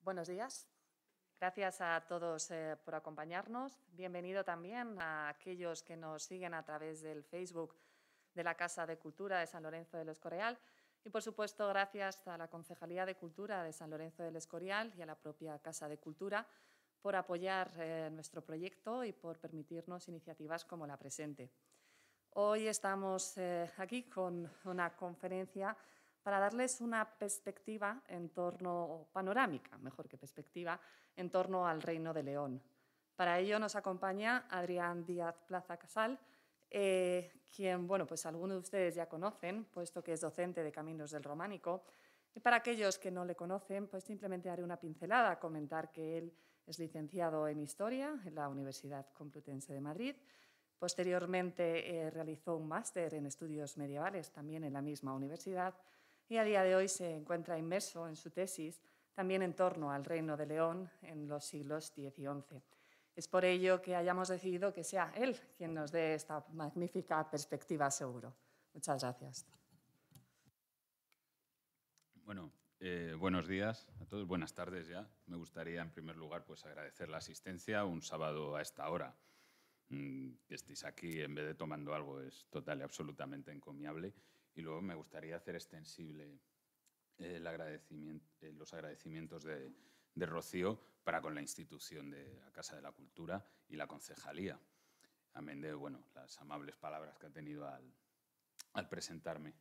Buenos días. Gracias a todos por acompañarnos. Bienvenido también a aquellos que nos siguen a través del Facebook de la Casa de Cultura de San Lorenzo del Escorial. Y, por supuesto, gracias a la Concejalía de Cultura de San Lorenzo del Escorial y a la propia Casa de Cultura por apoyar nuestro proyecto y por permitirnos iniciativas como la presente. Hoy estamos aquí con una conferencia para darles una perspectiva en torno, panorámica, mejor que perspectiva, en torno al Reino de León. Para ello nos acompaña Adrián Díaz Plaza Casal, quien, bueno, pues algunos de ustedes ya conocen, puesto que es docente de Caminos del Románico. Y para aquellos que no le conocen, pues simplemente haré una pincelada, comentar que él es licenciado en Historia en la Universidad Complutense de Madrid. Posteriormente realizó un máster en Estudios Medievales también en la misma universidad y a día de hoy se encuentra inmerso en su tesis también en torno al Reino de León en los siglos X y XI. Es por ello que hayamos decidido que sea él quien nos dé esta magnífica perspectiva, seguro. Muchas gracias. Bueno, buenos días a todos, buenas tardes ya. Me gustaría, en primer lugar, pues agradecer la asistencia un sábado a esta hora. Que estéis aquí en vez de tomando algo es total y absolutamente encomiable. Y luego me gustaría hacer extensible los agradecimientos de Rocío para con la institución de la Casa de la Cultura y la Concejalía. Amén de las amables palabras que ha tenido al presentarme.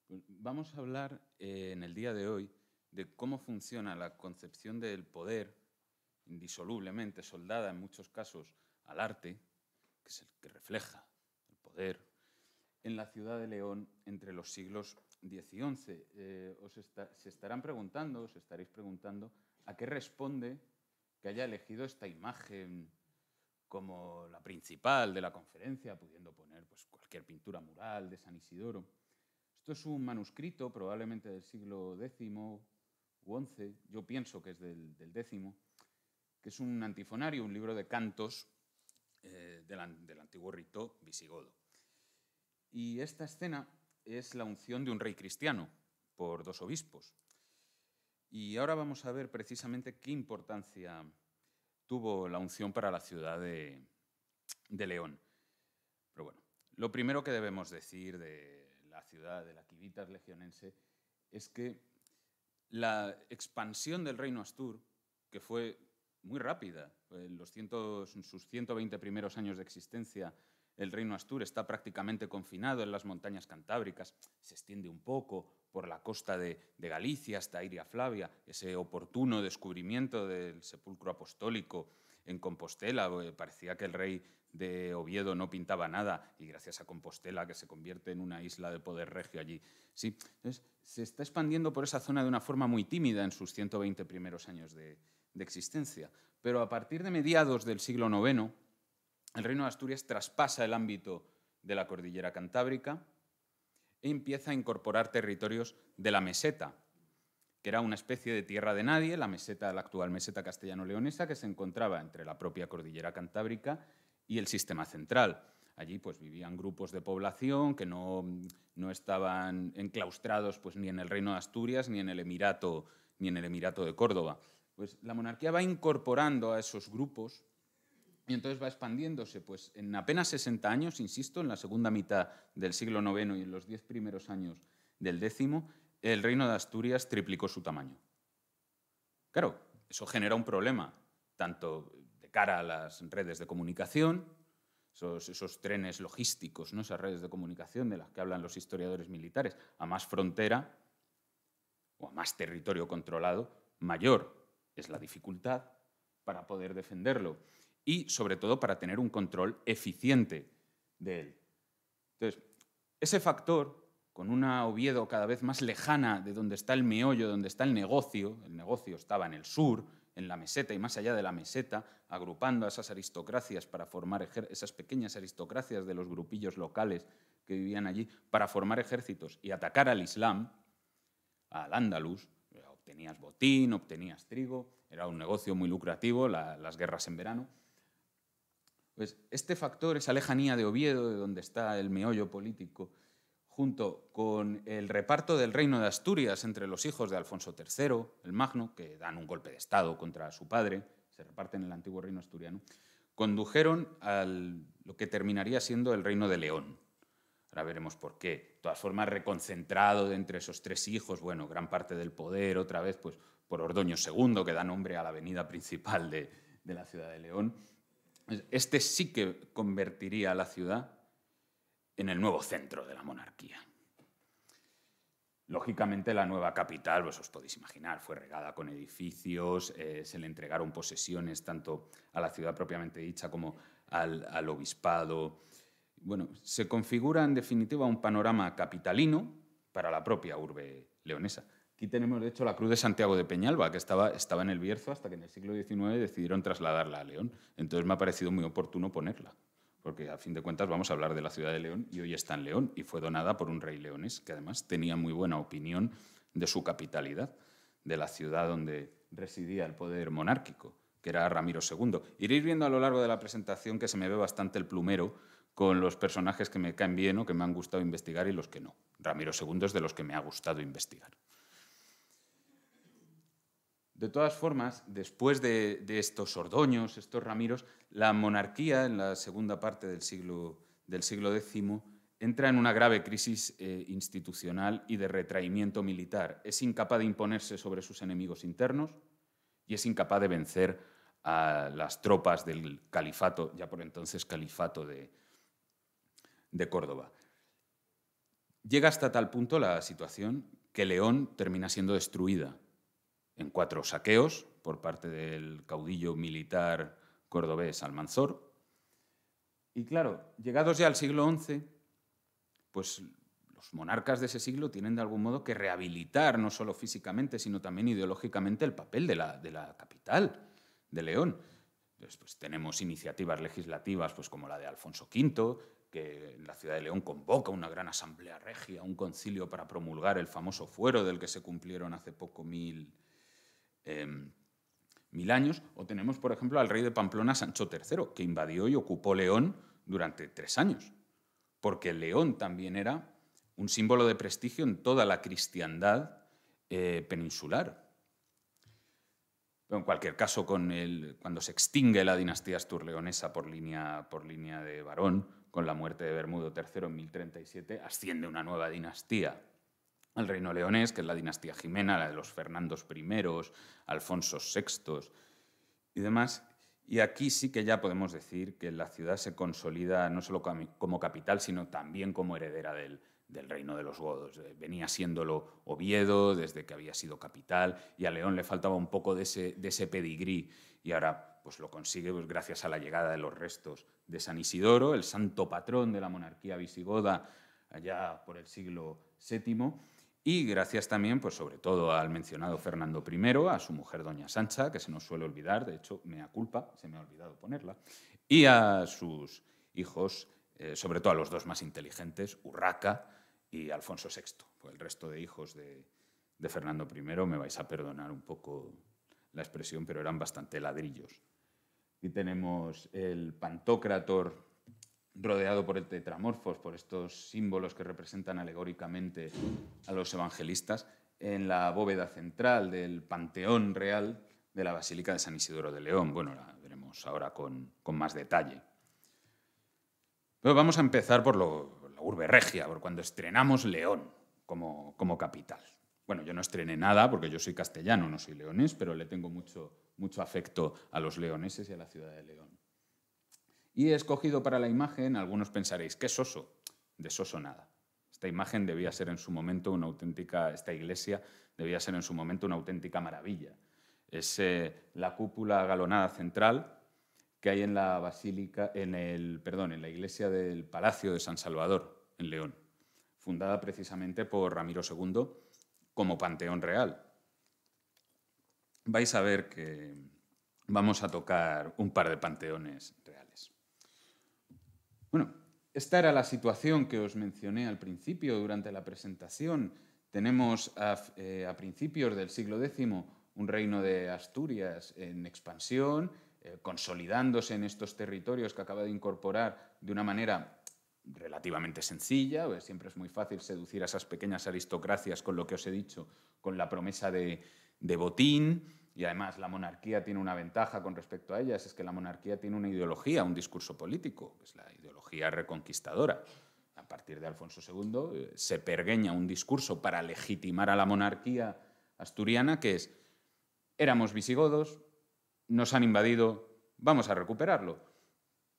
Vamos a hablar en el día de hoy de cómo funciona la concepción del poder, indisolublemente soldada en muchos casos al arte, que es el que refleja el poder, en la ciudad de León entre los siglos X y XI. Se estaréis preguntando a qué responde que haya elegido esta imagen como la principal de la conferencia, pudiendo poner pues, cualquier pintura mural de San Isidoro. Esto es un manuscrito probablemente del siglo X u XI, yo pienso que es del X, que es un antifonario, un libro de cantos del antiguo rito visigodo. Y esta escena es la unción de un rey cristiano por dos obispos. Y ahora vamos a ver precisamente qué importancia tuvo la unción para la ciudad de León. Pero bueno, lo primero que debemos decir de la ciudad de la Civitas Legionense es que la expansión del reino Astur, que fue muy rápida, en sus 120 primeros años de existencia, el reino Astur está prácticamente confinado en las montañas cantábricas, se extiende un poco por la costa de Galicia hasta Iria Flavia, ese oportuno descubrimiento del sepulcro apostólico en Compostela. Parecía que el rey de Oviedo no pintaba nada y gracias a Compostela, que se convierte en una isla de poder regio allí. Sí, entonces, se está expandiendo por esa zona de una forma muy tímida en sus 120 primeros años de existencia. Pero a partir de mediados del siglo IX, el reino de Asturias traspasa el ámbito de la cordillera cantábrica e empieza a incorporar territorios de la meseta, que era una especie de tierra de nadie, la actual meseta castellano-leonesa, que se encontraba entre la propia cordillera cantábrica y el sistema central. Allí pues, vivían grupos de población que no estaban enclaustrados pues, ni en el reino de Asturias ni en el Emirato de Córdoba. Pues, la monarquía va incorporando a esos grupos y entonces va expandiéndose. Pues, en apenas 60 años, insisto, en la segunda mitad del siglo IX y en los 10 primeros años del X, el reino de Asturias triplicó su tamaño. Claro, eso genera un problema, tanto de cara a las redes de comunicación, esos trenes logísticos, ¿no? Esas redes de comunicación de las que hablan los historiadores militares, a más frontera o a más territorio controlado, mayor es la dificultad para poder defenderlo y, sobre todo, para tener un control eficiente de él. Entonces, ese factor, con una Oviedo cada vez más lejana de donde está el meollo, donde está el negocio estaba en el sur, en la meseta y más allá de la meseta, agrupando a esas aristocracias para formar esas pequeñas aristocracias de los grupillos locales que vivían allí, para formar ejércitos y atacar al Islam, al Andalus. Obtenías botín, obtenías trigo, era un negocio muy lucrativo, las guerras en verano. Pues este factor, esa lejanía de Oviedo, de donde está el meollo político, junto con el reparto del reino de Asturias entre los hijos de Alfonso III, el Magno, que dan un golpe de Estado contra su padre, se reparten el antiguo reino asturiano, condujeron a lo que terminaría siendo el reino de León. Ahora veremos por qué. De todas formas, reconcentrado de entre esos tres hijos, bueno, gran parte del poder, otra vez, pues, por Ordoño II, que da nombre a la avenida principal de la ciudad de León. Este sí que convertiría a la ciudad en el nuevo centro de la monarquía. Lógicamente, la nueva capital, pues os podéis imaginar, fue regada con edificios, se le entregaron posesiones tanto a la ciudad propiamente dicha como al obispado. Bueno, se configura en definitiva un panorama capitalino para la propia urbe leonesa. Aquí tenemos, de hecho, la Cruz de Santiago de Peñalba, que estaba en el Bierzo hasta que en el siglo XIX decidieron trasladarla a León. Entonces me ha parecido muy oportuno ponerla, porque a fin de cuentas vamos a hablar de la ciudad de León y hoy está en León y fue donada por un rey leonés que además tenía muy buena opinión de su capitalidad, de la ciudad donde residía el poder monárquico, que era Ramiro II. Iréis viendo a lo largo de la presentación que se me ve bastante el plumero con los personajes que me caen bien o que me han gustado investigar y los que no. Ramiro II es de los que me ha gustado investigar. De todas formas, después de estos Ordoños, estos Ramiros, la monarquía, en la segunda parte del siglo X, entra en una grave crisis institucional y de retraimiento militar. Es incapaz de imponerse sobre sus enemigos internos y es incapaz de vencer a las tropas del califato, ya por entonces califato de Córdoba. Llega hasta tal punto la situación que León termina siendo destruida en 4 saqueos por parte del caudillo militar cordobés Almanzor. Y claro, llegados ya al siglo XI, pues los monarcas de ese siglo tienen de algún modo que rehabilitar, no solo físicamente, sino también ideológicamente, el papel de la capital, de León. Entonces, pues, tenemos iniciativas legislativas pues, como la de Alfonso V, que en la ciudad de León convoca una gran asamblea regia, un concilio para promulgar el famoso fuero del que se cumplieron hace poco 1000 años. O tenemos, por ejemplo, al rey de Pamplona, Sancho III, que invadió y ocupó León durante 3 años, porque León también era un símbolo de prestigio en toda la cristiandad peninsular. Pero en cualquier caso, cuando se extingue la dinastía asturleonesa por línea de varón, con la muerte de Bermudo III en 1037, asciende una nueva dinastía al reino leonés, que es la dinastía Jimena, la de los Fernandos I, Alfonsos VI y demás. Y aquí sí que ya podemos decir que la ciudad se consolida no solo como capital, sino también como heredera del reino de los godos. Venía siéndolo Oviedo desde que había sido capital y a León le faltaba un poco de ese pedigrí y ahora pues, lo consigue pues, gracias a la llegada de los restos de San Isidoro, el santo patrón de la monarquía visigoda allá por el siglo VII, y gracias también, pues, sobre todo al mencionado Fernando I, a su mujer doña Sancha, que se nos suele olvidar, de hecho, mea culpa, se me ha olvidado ponerla, y a sus hijos, sobre todo a los 2 más inteligentes, Urraca y Alfonso VI. Pues el resto de hijos de Fernando I, me vais a perdonar un poco la expresión, pero eran bastante ladrillos. Aquí tenemos el Pantocrator rodeado por el Tetramorfos, por estos símbolos que representan alegóricamente a los evangelistas, en la bóveda central del Panteón Real de la Basílica de San Isidoro de León. Bueno, la veremos ahora con más detalle. Pero vamos a empezar por la urbe regia, por cuando estrenamos León como capital. Bueno, yo no estrené nada porque yo soy castellano, no soy leonés, pero le tengo mucho afecto a los leoneses y a la ciudad de León. Y he escogido para la imagen, algunos pensaréis, ¿qué soso? De soso nada. Esta imagen debía ser en su momento esta iglesia debía ser en su momento una auténtica maravilla. Es la cúpula galonada central que hay en la basílica, en la iglesia del Palacio de San Salvador, en León, fundada precisamente por Ramiro II como Panteón Real. Vais a ver que vamos a tocar un par de panteones reales. Bueno, esta era la situación que os mencioné al principio durante la presentación. Tenemos a principios del siglo X un reino de Asturias en expansión, consolidándose en estos territorios que acaba de incorporar de una manera relativamente sencilla, pues siempre es muy fácil seducir a esas pequeñas aristocracias con lo que os he dicho, con la promesa de botín, y además la monarquía tiene una ventaja con respecto a ellas, es que la monarquía tiene una ideología, un discurso político, que es la ideología reconquistadora. A partir de Alfonso II se pergeña un discurso para legitimar a la monarquía asturiana, que es: éramos visigodos, nos han invadido, vamos a recuperarlo.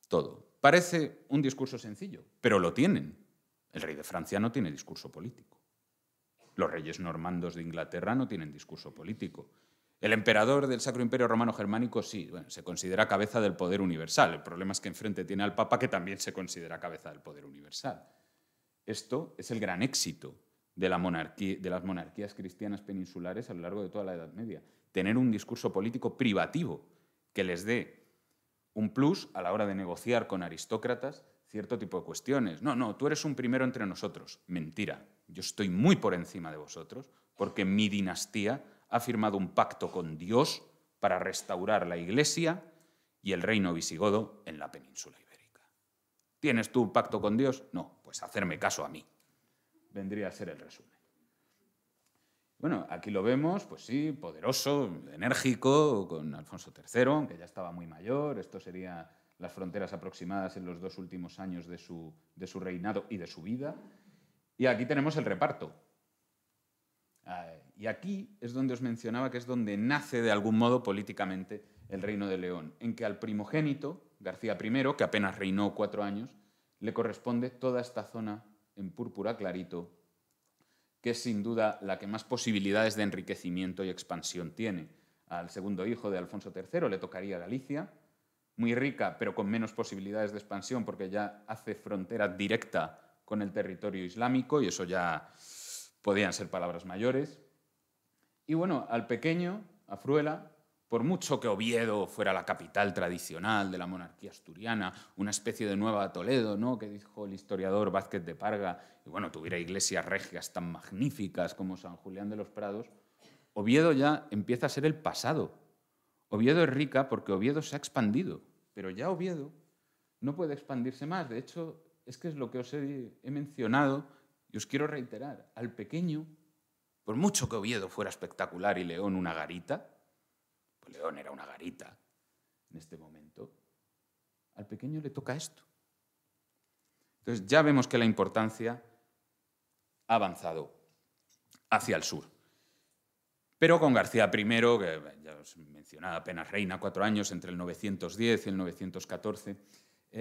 Todo. Parece un discurso sencillo, pero lo tienen. El rey de Francia no tiene discurso político. Los reyes normandos de Inglaterra no tienen discurso político. El emperador del Sacro Imperio Romano Germánico sí, bueno, se considera cabeza del poder universal. El problema es que enfrente tiene al Papa, que también se considera cabeza del poder universal. Esto es el gran éxito de las monarquías cristianas peninsulares a lo largo de toda la Edad Media. Tener un discurso político privativo que les dé un plus a la hora de negociar con aristócratas cierto tipo de cuestiones. No, tú eres un primero entre nosotros. Mentira. Yo estoy muy por encima de vosotros porque mi dinastía ha firmado un pacto con Dios para restaurar la Iglesia y el reino visigodo en la península ibérica. ¿Tienes tú un pacto con Dios? No, pues hacerme caso a mí. Vendría a ser el resumen. Bueno, aquí lo vemos, pues sí, poderoso, enérgico, con Alfonso III, que ya estaba muy mayor. Esto serían las fronteras aproximadas en los 2 últimos años de su reinado y de su vida. Y aquí tenemos el reparto. Y aquí es donde os mencionaba que es donde nace de algún modo políticamente el Reino de León, en que al primogénito, García I, que apenas reinó 4 años, le corresponde toda esta zona en púrpura clarito, que es sin duda la que más posibilidades de enriquecimiento y expansión tiene. Al segundo hijo de Alfonso III le tocaría Galicia, muy rica pero con menos posibilidades de expansión porque ya hace frontera directa con el territorio islámico y eso ya podían ser palabras mayores. Y bueno, al pequeño, a Fruela, por mucho que Oviedo fuera la capital tradicional de la monarquía asturiana, una especie de Nueva Toledo, ¿no?, que dijo el historiador Vázquez de Parga, y bueno, tuviera iglesias regias tan magníficas como San Julián de los Prados, Oviedo ya empieza a ser el pasado. Oviedo es rica porque Oviedo se ha expandido, pero ya Oviedo no puede expandirse más. De hecho, es que es lo que os he mencionado y os quiero reiterar. Al pequeño, por mucho que Oviedo fuera espectacular y León una garita, pues León era una garita en este momento, al pequeño le toca esto. Entonces ya vemos que la importancia ha avanzado hacia el sur. Pero con García I, que ya os mencionaba, apenas reina 4 años, entre el 910 y el 914,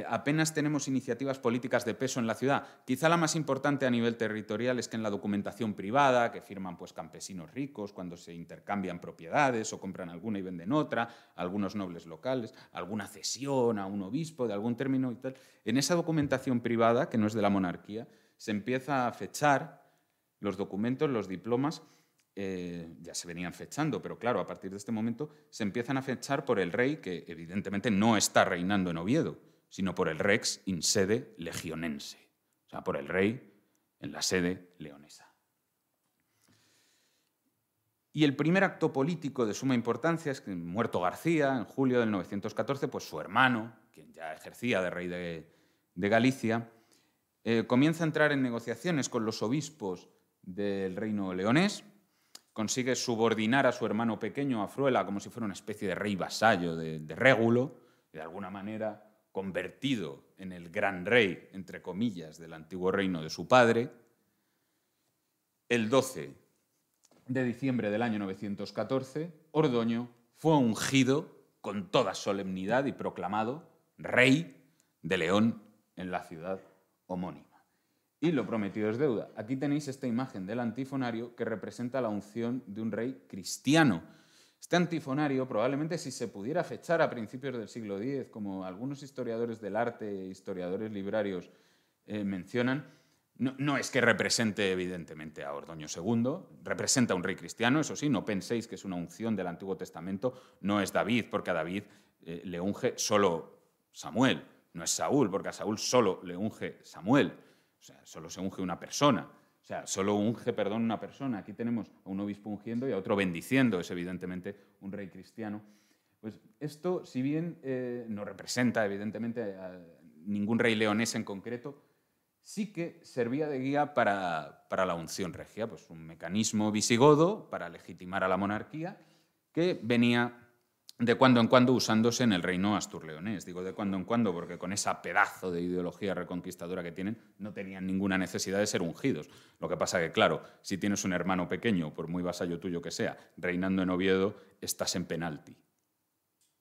apenas tenemos iniciativas políticas de peso en la ciudad. Quizá la más importante a nivel territorial es que en la documentación privada, que firman pues campesinos ricos cuando se intercambian propiedades o compran alguna y venden otra, algunos nobles locales, alguna cesión a un obispo de algún término y tal, en esa documentación privada, que no es de la monarquía, se empieza a fechar los documentos, los diplomas, ya se venían fechando, pero claro, a partir de este momento se empiezan a fechar por el rey, que evidentemente no está reinando en Oviedo, sino por el rex in sede legionense, o sea, por el rey en la sede leonesa. Y el primer acto político de suma importancia es que, muerto García, en julio del 914, pues su hermano, quien ya ejercía de rey de Galicia, comienza a entrar en negociaciones con los obispos del reino leonés, consigue subordinar a su hermano pequeño, a Fruela, como si fuera una especie de rey vasallo de Régulo, y de alguna manera convertido en el gran rey, entre comillas, del antiguo reino de su padre. El 12 de diciembre del año 914, Ordoño fue ungido con toda solemnidad y proclamado rey de León en la ciudad homónima. Y lo prometido es deuda. Aquí tenéis esta imagen del antifonario que representa la unción de un rey cristiano. Este antifonario, probablemente si se pudiera fechar a principios del siglo X, como algunos historiadores del arte e historiadores librarios mencionan, no es que represente evidentemente a Ordoño II, representa a un rey cristiano, eso sí, no penséis que es una unción del Antiguo Testamento, no es David, porque a David le unge solo Samuel, no es Saúl, porque a Saúl solo le unge Samuel. O sea, solo se unge una persona. O sea, solo unge, perdón, una persona. Aquí tenemos a un obispo ungiendo y a otro bendiciendo. Es evidentemente un rey cristiano. Pues esto, si bien no representa evidentemente a ningún rey leonés en concreto, sí que servía de guía para la unción regia, pues un mecanismo visigodo para legitimar a la monarquía que venía de cuando en cuando usándose en el reino astur-leonés. Digo de cuando en cuando porque con esa pedazo de ideología reconquistadora que tienen no tenían ninguna necesidad de ser ungidos. Lo que pasa que, claro, si tienes un hermano pequeño, por muy vasallo tuyo que sea, reinando en Oviedo, estás en penalti.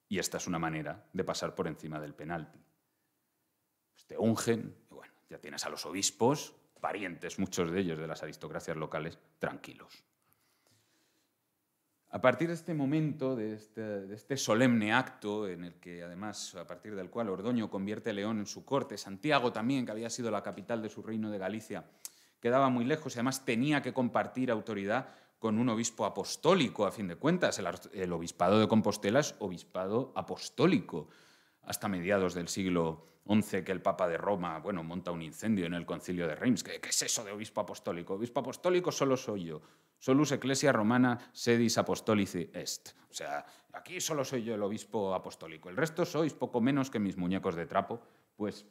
Y esta es una manera de pasar por encima del penalti. Pues te ungen, y bueno, ya tienes a los obispos, parientes, muchos de ellos de las aristocracias locales, tranquilos. A partir de este momento, de este solemne acto, en el que además, a partir del cual Ordoño convierte León en su corte, Santiago también, que había sido la capital de su reino de Galicia, quedaba muy lejos y además tenía que compartir autoridad con un obispo apostólico, a fin de cuentas. El obispado de Compostela es obispado apostólico. Hasta mediados del siglo XI, que el Papa de Roma, bueno, monta un incendio en el concilio de Reims. ¿Qué es eso de obispo apostólico? Obispo apostólico solo soy yo. Solus ecclesia romana sedis apostolici est. O sea, aquí solo soy yo el obispo apostólico. El resto sois poco menos que mis muñecos de trapo. Pues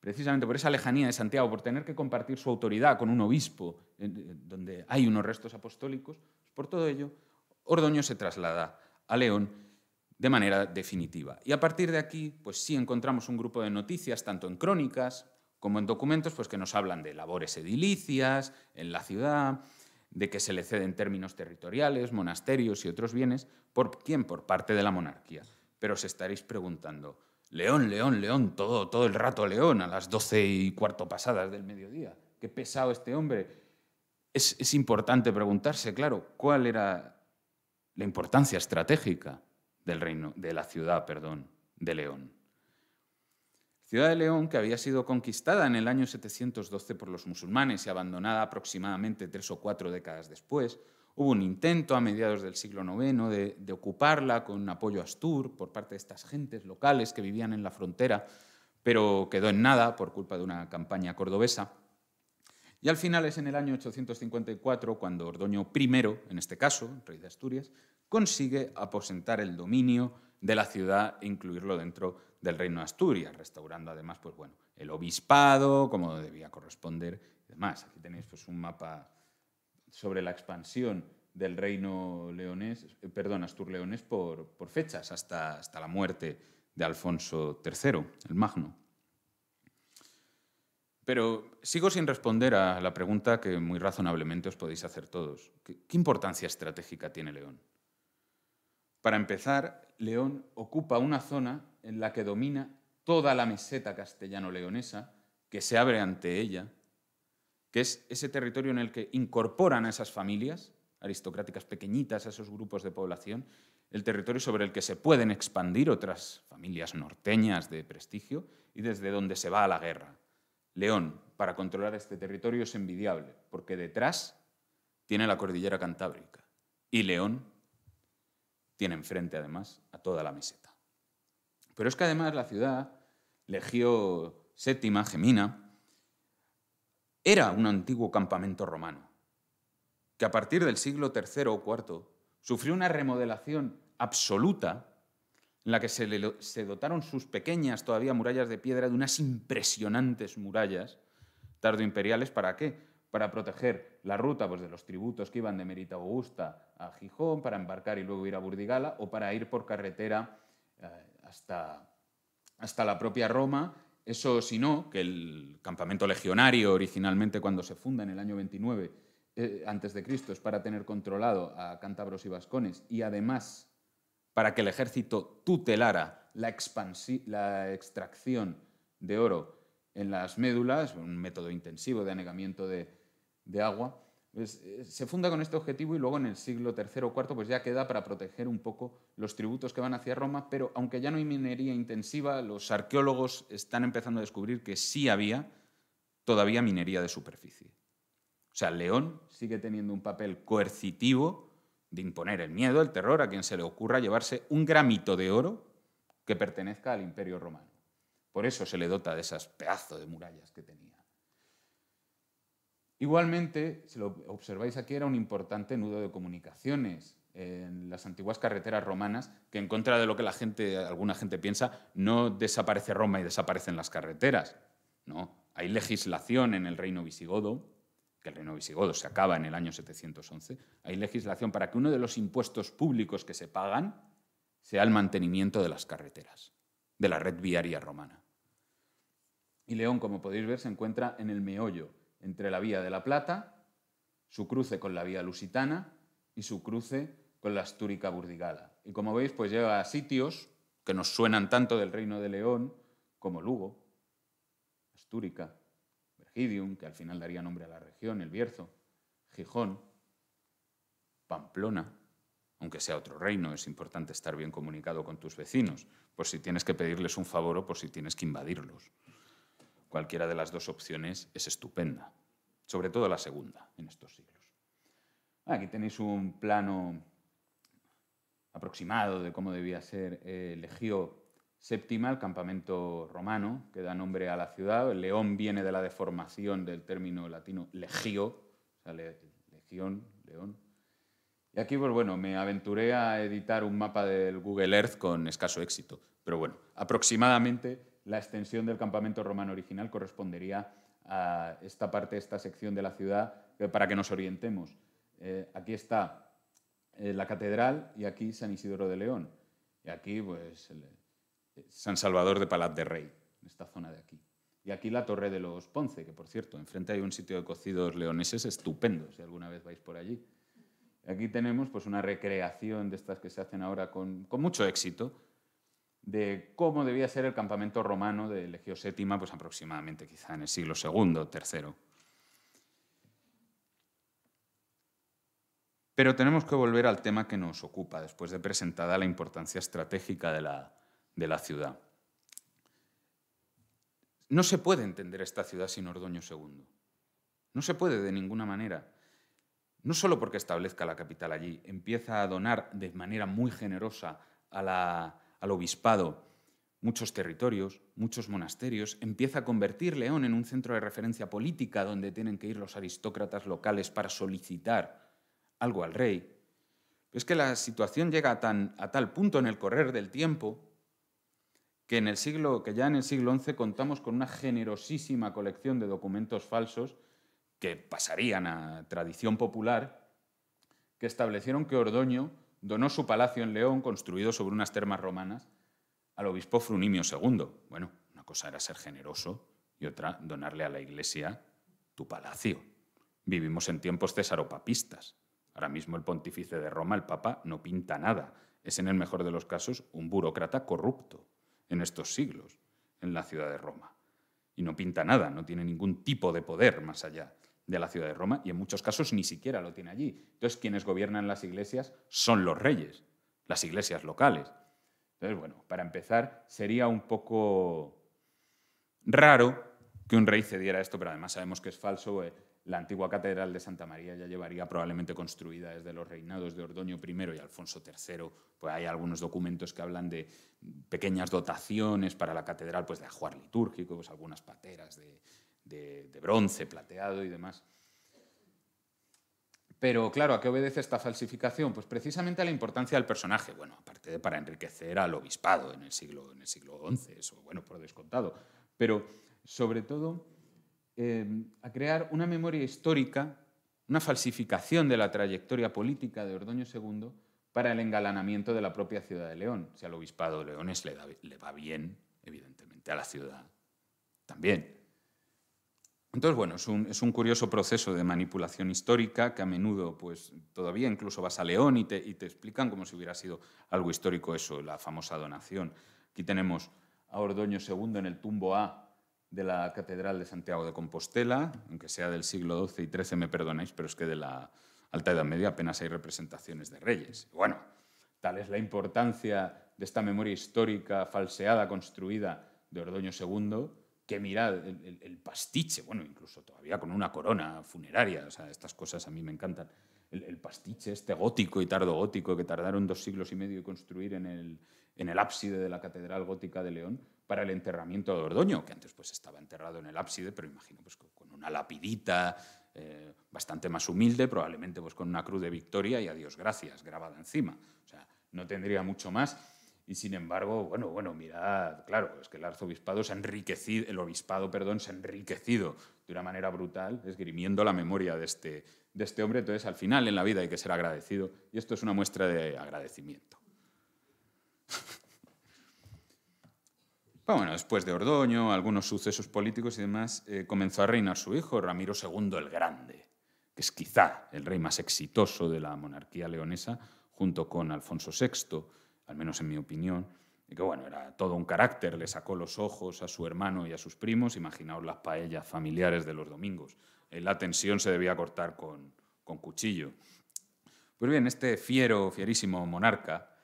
precisamente por esa lejanía de Santiago, por tener que compartir su autoridad con un obispo donde hay unos restos apostólicos, por todo ello, Ordoño se traslada a León de manera definitiva. Y a partir de aquí, pues sí encontramos un grupo de noticias, tanto en crónicas como en documentos, pues que nos hablan de labores edilicias en la ciudad, de que se le ceden términos territoriales, monasterios y otros bienes. ¿Por quién? Por parte de la monarquía. Pero os estaréis preguntando, León, León, León, todo el rato León, a las 12:15 pasadas del mediodía. Qué pesado este hombre. Es importante preguntarse, claro, cuál era la importancia estratégica del reino, de la ciudad, de León. Ciudad de León, que había sido conquistada en el año 712 por los musulmanes y abandonada aproximadamente 3 o 4 décadas después. Hubo un intento a mediados del siglo IX de ocuparla con apoyo astur por parte de estas gentes locales que vivían en la frontera, pero quedó en nada por culpa de una campaña cordobesa. Y al final es en el año 854 cuando Ordoño I, en este caso, rey de Asturias, consigue aposentar el dominio de la ciudad e incluirlo dentro del reino de Asturias, restaurando además pues, bueno, el obispado, como debía corresponder y demás. Aquí tenéis pues, un mapa sobre la expansión del reino astur-leonés por fechas, hasta la muerte de Alfonso III, el Magno. Pero sigo sin responder a la pregunta que muy razonablemente os podéis hacer todos. ¿Qué importancia estratégica tiene León? Para empezar, León ocupa una zona en la que domina toda la meseta castellano-leonesa, que se abre ante ella, que es ese territorio en el que incorporan a esas familias aristocráticas pequeñitas, a esos grupos de población, el territorio sobre el que se pueden expandir otras familias norteñas de prestigio y desde donde se va a la guerra. León, para controlar este territorio, es envidiable, porque detrás tiene la cordillera cantábrica y León tiene enfrente, además, a toda la meseta. Pero es que, además, la ciudad, Legio VII, Gemina, era un antiguo campamento romano, que a partir del siglo III o IV sufrió una remodelación absoluta en la que se dotaron sus pequeñas todavía murallas de piedra de unas impresionantes murallas tardoimperiales. ¿Para qué? Para proteger la ruta pues, de los tributos que iban de Mérida Augusta a Gijón, para embarcar y luego ir a Burdigala, o para ir por carretera hasta la propia Roma. Eso, si no, que el campamento legionario originalmente cuando se funda en el año 29 a.C. es para tener controlado a cántabros y vascones y además para que el ejército tutelara la extracción de oro en las médulas, un método intensivo de anegamiento de agua. Pues, se funda con este objetivo y luego en el siglo III o IV pues ya queda para proteger un poco los tributos que van hacia Roma, pero aunque ya no hay minería intensiva, los arqueólogos están empezando a descubrir que sí había todavía minería de superficie. O sea, León sigue teniendo un papel coercitivo de imponer el miedo, el terror a quien se le ocurra llevarse un gramito de oro que pertenezca al Imperio Romano. Por eso se le dota de esas pedazos de murallas que tenía. Igualmente, si lo observáis aquí, era un importante nudo de comunicaciones en las antiguas carreteras romanas, que en contra de lo que alguna gente piensa, no desaparece Roma y desaparecen las carreteras. No, Hay legislación en el reino visigodo, que el reino visigodo se acaba en el año 711, hay legislación para que uno de los impuestos públicos que se pagan sea el mantenimiento de las carreteras, de la red viaria romana. Y León, como podéis ver, se encuentra en el meollo entre la Vía de la Plata, su cruce con la Vía Lusitana y su cruce con la Astúrica Burdigada. Y como veis, pues llega a sitios que nos suenan tanto del Reino de León como Lugo, Astúrica, Vergidium, que al final daría nombre a la región, el Bierzo, Gijón, Pamplona, aunque sea otro reino, es importante estar bien comunicado con tus vecinos, por si tienes que pedirles un favor o por si tienes que invadirlos. Cualquiera de las dos opciones es estupenda, sobre todo la segunda en estos siglos. Aquí tenéis un plano aproximado de cómo debía ser Legio Séptima, el campamento romano que da nombre a la ciudad. El león viene de la deformación del término latino legio, o sea, legión, león. Y aquí, pues bueno, me aventuré a editar un mapa del Google Earth con escaso éxito. Pero bueno, aproximadamente la extensión del campamento romano original correspondería a esta parte, esta sección de la ciudad, para que nos orientemos. Aquí está la catedral y aquí San Isidoro de León. Y aquí, pues, San Salvador de Palat de Rey, en esta zona de aquí. Y aquí la Torre de los Ponce, que por cierto, enfrente hay un sitio de cocidos leoneses estupendo, si alguna vez vais por allí. Aquí tenemos pues, una recreación de estas que se hacen ahora con mucho éxito, de cómo debía ser el campamento romano de Legio Séptima, pues aproximadamente quizá en el siglo II o III. Pero tenemos que volver al tema que nos ocupa, después de presentada la importancia estratégica de la ciudad. No se puede entender esta ciudad sin Ordoño II. No se puede de ninguna manera. No solo porque establezca la capital allí, empieza a donar de manera muy generosa al obispado muchos territorios, muchos monasterios, empieza a convertir León en un centro de referencia política donde tienen que ir los aristócratas locales para solicitar algo al rey. Es que la situación llega a tal punto en el correr del tiempo que ya en el siglo XI contamos con una generosísima colección de documentos falsos que pasarían a tradición popular, que establecieron que Ordoño donó su palacio en León, construido sobre unas termas romanas, al obispo Frunimio II. Bueno, una cosa era ser generoso y otra donarle a la Iglesia tu palacio. Vivimos en tiempos cesaropapistas. Ahora mismo el pontífice de Roma, el Papa, no pinta nada. Es, en el mejor de los casos, un burócrata corrupto en estos siglos, en la ciudad de Roma. Y no pinta nada, no tiene ningún tipo de poder más allá de la ciudad de Roma, y en muchos casos ni siquiera lo tiene allí. Entonces, quienes gobiernan las iglesias son los reyes, las iglesias locales. Entonces, bueno, para empezar, sería un poco raro que un rey cediera esto, pero además sabemos que es falso. La antigua catedral de Santa María ya llevaría probablemente construida desde los reinados de Ordoño I y Alfonso III. Pues hay algunos documentos que hablan de pequeñas dotaciones para la catedral, pues de ajuar litúrgico, pues algunas pateras de bronce plateado y demás. Pero claro, ¿a qué obedece esta falsificación? Pues precisamente a la importancia del personaje. Bueno, aparte de para enriquecer al obispado en el siglo XI, eso, bueno, por descontado. Pero sobre todo a crear una memoria histórica, una falsificación de la trayectoria política de Ordoño II para el engalanamiento de la propia ciudad de León. Si al obispado leones le va bien, evidentemente a la ciudad también. Entonces, bueno, es un curioso proceso de manipulación histórica que a menudo, pues, todavía incluso vas a León y te explican como si hubiera sido algo histórico eso, la famosa donación. Aquí tenemos a Ordoño II en el tumbo A de la Catedral de Santiago de Compostela, aunque sea del siglo XII y XIII, me perdonáis, pero es que de la Alta Edad Media apenas hay representaciones de reyes. Bueno, tal es la importancia de esta memoria histórica falseada, construida de Ordoño II, que mirad el pastiche, bueno, incluso todavía con una corona funeraria, o sea, estas cosas a mí me encantan. El pastiche este gótico y tardogótico que tardaron 2 siglos y medio en construir en el ábside de la Catedral Gótica de León para el enterramiento de Ordoño, que antes pues estaba enterrado en el ábside, pero imagino pues con una lapidita bastante más humilde, probablemente pues con una cruz de victoria y a Dios gracias grabada encima. O sea, no tendría mucho más. Y sin embargo, bueno, mirad, claro, es que el arzobispado se ha enriquecido, el obispado, perdón, se ha enriquecido de una manera brutal, esgrimiendo la memoria de este hombre. Entonces, al final en la vida hay que ser agradecido, y esto es una muestra de agradecimiento. Bueno, después de Ordoño, algunos sucesos políticos y demás, comenzó a reinar su hijo, Ramiro II el Grande, que es quizá el rey más exitoso de la monarquía leonesa, junto con Alfonso VI, al menos en mi opinión, y que bueno, era todo un carácter, le sacó los ojos a su hermano y a sus primos, imaginaos las paellas familiares de los domingos. La tensión se debía cortar con cuchillo. Pues bien, este fierísimo monarca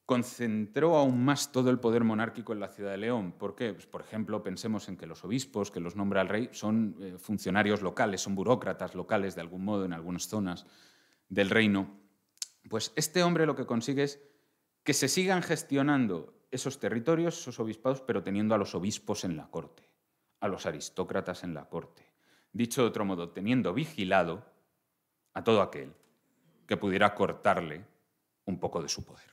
concentró aún más todo el poder monárquico en la ciudad de León. ¿Por qué? Pues, por ejemplo, pensemos en que los obispos, que los nombra el rey, son funcionarios locales, son burócratas locales de algún modo en algunas zonas del reino. Pues este hombre lo que consigue es que se sigan gestionando esos territorios, esos obispados, pero teniendo a los obispos en la corte, a los aristócratas en la corte. Dicho de otro modo, teniendo vigilado a todo aquel que pudiera cortarle un poco de su poder.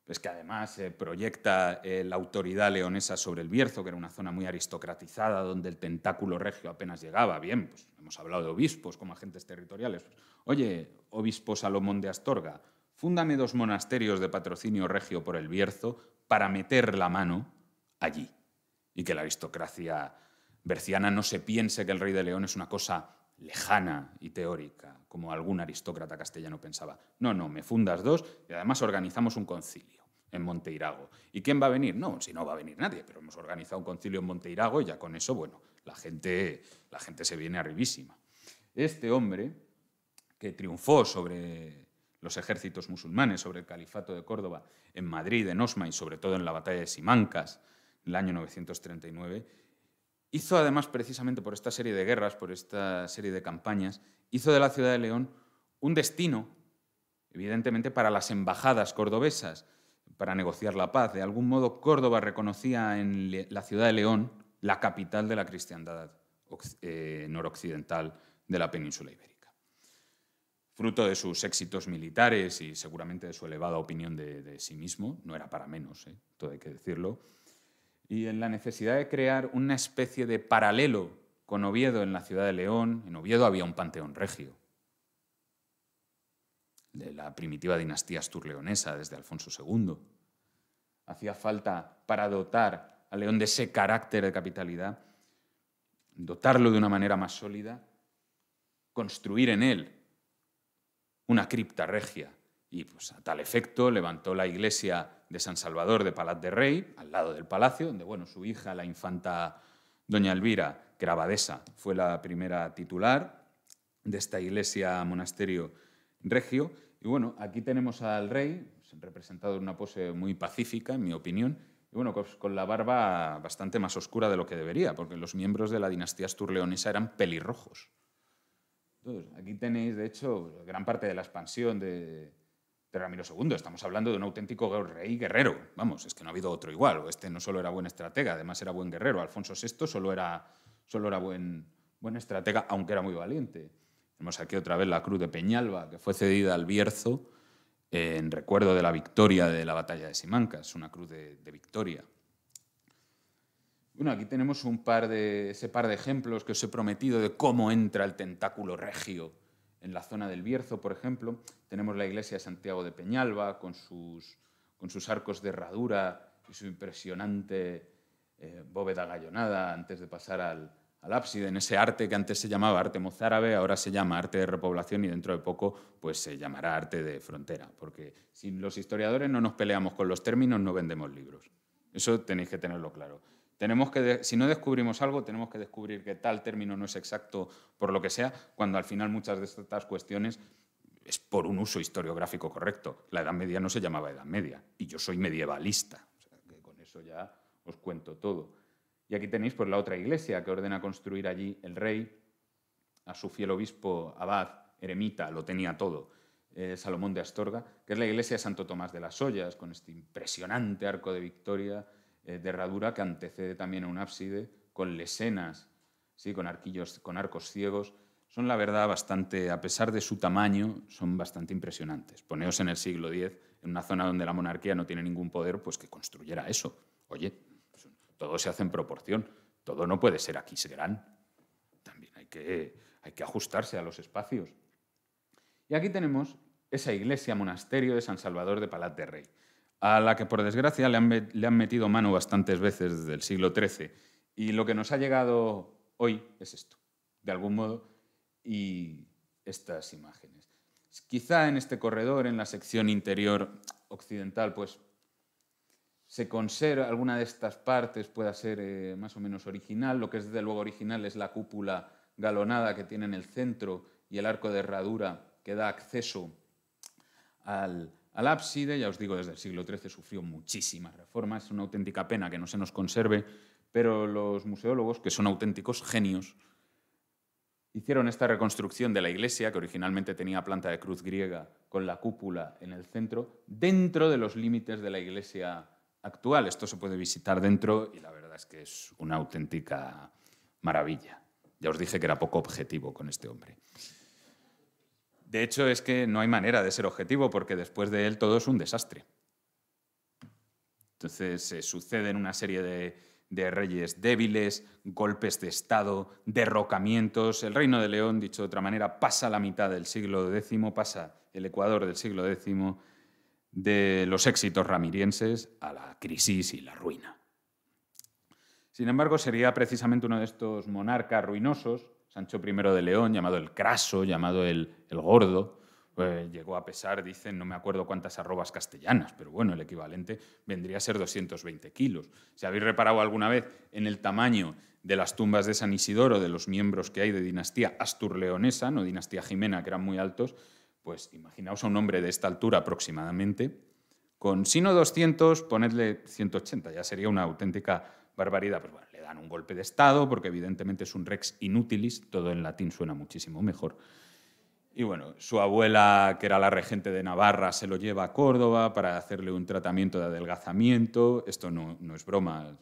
Es que además proyecta la autoridad leonesa sobre el Bierzo, que era una zona muy aristocratizada, donde el tentáculo regio apenas llegaba. Bien, pues hemos hablado de obispos como agentes territoriales. Oye, obispo Salomón de Astorga, fúndame 2 monasterios de patrocinio regio por el Bierzo para meter la mano allí. Y que la aristocracia berciana no se piense que el rey de León es una cosa lejana y teórica, como algún aristócrata castellano pensaba. No, me fundas 2 y además organizamos un concilio en Monteirago. ¿Y quién va a venir? No, si no va a venir nadie, pero hemos organizado un concilio en Monteirago y ya con eso, bueno, la gente se viene arribísima. Este hombre, que triunfó sobre los ejércitos musulmanes, sobre el califato de Córdoba, en Madrid, en Osma y sobre todo en la batalla de Simancas, en el año 939, hizo además, precisamente por esta serie de guerras, por esta serie de campañas, hizo de la ciudad de León un destino, evidentemente, para las embajadas cordobesas, para negociar la paz. De algún modo, Córdoba reconocía en la ciudad de León la capital de la cristiandad noroccidental de la península ibérica. Fruto de sus éxitos militares y seguramente de su elevada opinión de sí mismo, no era para menos, todo hay que decirlo, y en la necesidad de crear una especie de paralelo con Oviedo en la ciudad de León. En Oviedo había un panteón regio de la primitiva dinastía asturleonesa desde Alfonso II. Hacía falta, para dotar a León de ese carácter de capitalidad, dotarlo de una manera más sólida, construir en él una cripta regia. Y pues, a tal efecto levantó la iglesia de San Salvador de Palat de Rey, al lado del palacio, donde bueno, su hija, la infanta doña Elvira, que era abadesa, fue la primera titular de esta iglesia monasterio regio. Y bueno, aquí tenemos al rey, representado en una pose muy pacífica, en mi opinión, y bueno, con la barba bastante más oscura de lo que debería, porque los miembros de la dinastía asturleonesa eran pelirrojos. Entonces, aquí tenéis, de hecho, gran parte de la expansión de Ramiro II. Estamos hablando de un auténtico rey guerrero. Vamos, es que no ha habido otro igual. Este no solo era buen estratega, además era buen guerrero. Alfonso VI solo era buen estratega, aunque era muy valiente. Tenemos aquí otra vez la cruz de Peñalba, que fue cedida al Bierzo en recuerdo de la victoria de la batalla de Simancas, una cruz de victoria. Bueno, aquí tenemos ese par de ejemplos que os he prometido de cómo entra el tentáculo regio en la zona del Bierzo, por ejemplo. Tenemos la iglesia de Santiago de Peñalba con sus arcos de herradura y su impresionante bóveda gallonada antes de pasar al ábside, en ese arte que antes se llamaba arte mozárabe, ahora se llama arte de repoblación y dentro de poco pues, se llamará arte de frontera, porque si los historiadores no nos peleamos con los términos, no vendemos libros. Eso tenéis que tenerlo claro. Si no descubrimos algo, tenemos que descubrir que tal término no es exacto por lo que sea, cuando al final muchas de estas cuestiones es por un uso historiográfico correcto. La Edad Media no se llamaba Edad Media y yo soy medievalista, o sea, que con eso ya os cuento todo. Y aquí tenéis pues, la otra iglesia que ordena construir allí el rey, a su fiel obispo abad, eremita, lo tenía todo, Salomón de Astorga, que es la iglesia de Santo Tomás de las Ollas, con este impresionante arco de victoria de herradura que antecede también a un ábside con lesenas, ¿sí? con arcos ciegos. Son, la verdad, bastante, a pesar de su tamaño, son bastante impresionantes. Poneos en el siglo X en una zona donde la monarquía no tiene ningún poder, pues que construyera eso. Oye, pues todo se hace en proporción, todo no puede ser aquisgrán. También hay que ajustarse a los espacios. Y aquí tenemos esa iglesia, monasterio de San Salvador de Palat de Rei, a la que por desgracia le han metido mano bastantes veces desde el siglo XIII. Y lo que nos ha llegado hoy es esto, de algún modo, y estas imágenes. Quizá en este corredor, en la sección interior occidental, pues se conserva alguna de estas partes, pueda ser más o menos original. Lo que es desde luego original es la cúpula galonada que tiene en el centro y el arco de herradura que da acceso al ábside. Ya os digo, desde el siglo XIII sufrió muchísimas reformas. Es una auténtica pena que no se nos conserve, pero los museólogos, que son auténticos genios, hicieron esta reconstrucción de la iglesia, que originalmente tenía planta de cruz griega con la cúpula en el centro, dentro de los límites de la iglesia actual. Esto se puede visitar dentro y la verdad es que es una auténtica maravilla. Ya os dije que era poco objetivo con este hombre. De hecho, es que no hay manera de ser objetivo porque después de él todo es un desastre. Entonces se suceden una serie de reyes débiles, golpes de Estado, derrocamientos. El Reino de León, dicho de otra manera, pasa la mitad del siglo X, pasa el Ecuador del siglo X, de los éxitos ramirienses a la crisis y la ruina. Sin embargo, sería precisamente uno de estos monarcas ruinosos, Sancho I de León, llamado el Craso, llamado el Gordo, llegó a pesar, dicen, no me acuerdo cuántas arrobas castellanas, pero bueno, el equivalente vendría a ser 220 kilos. Si habéis reparado alguna vez en el tamaño de las tumbas de San Isidoro, de los miembros que hay de dinastía asturleonesa, no dinastía jimena, que eran muy altos, pues imaginaos a un hombre de esta altura aproximadamente, con si no 200, ponedle 180, ya sería una auténtica barbaridad. Pues bueno, le dan un golpe de Estado, porque evidentemente es un rex inutilis, todo en latín suena muchísimo mejor. Y bueno, su abuela, que era la regente de Navarra, se lo lleva a Córdoba para hacerle un tratamiento de adelgazamiento. Esto no es broma,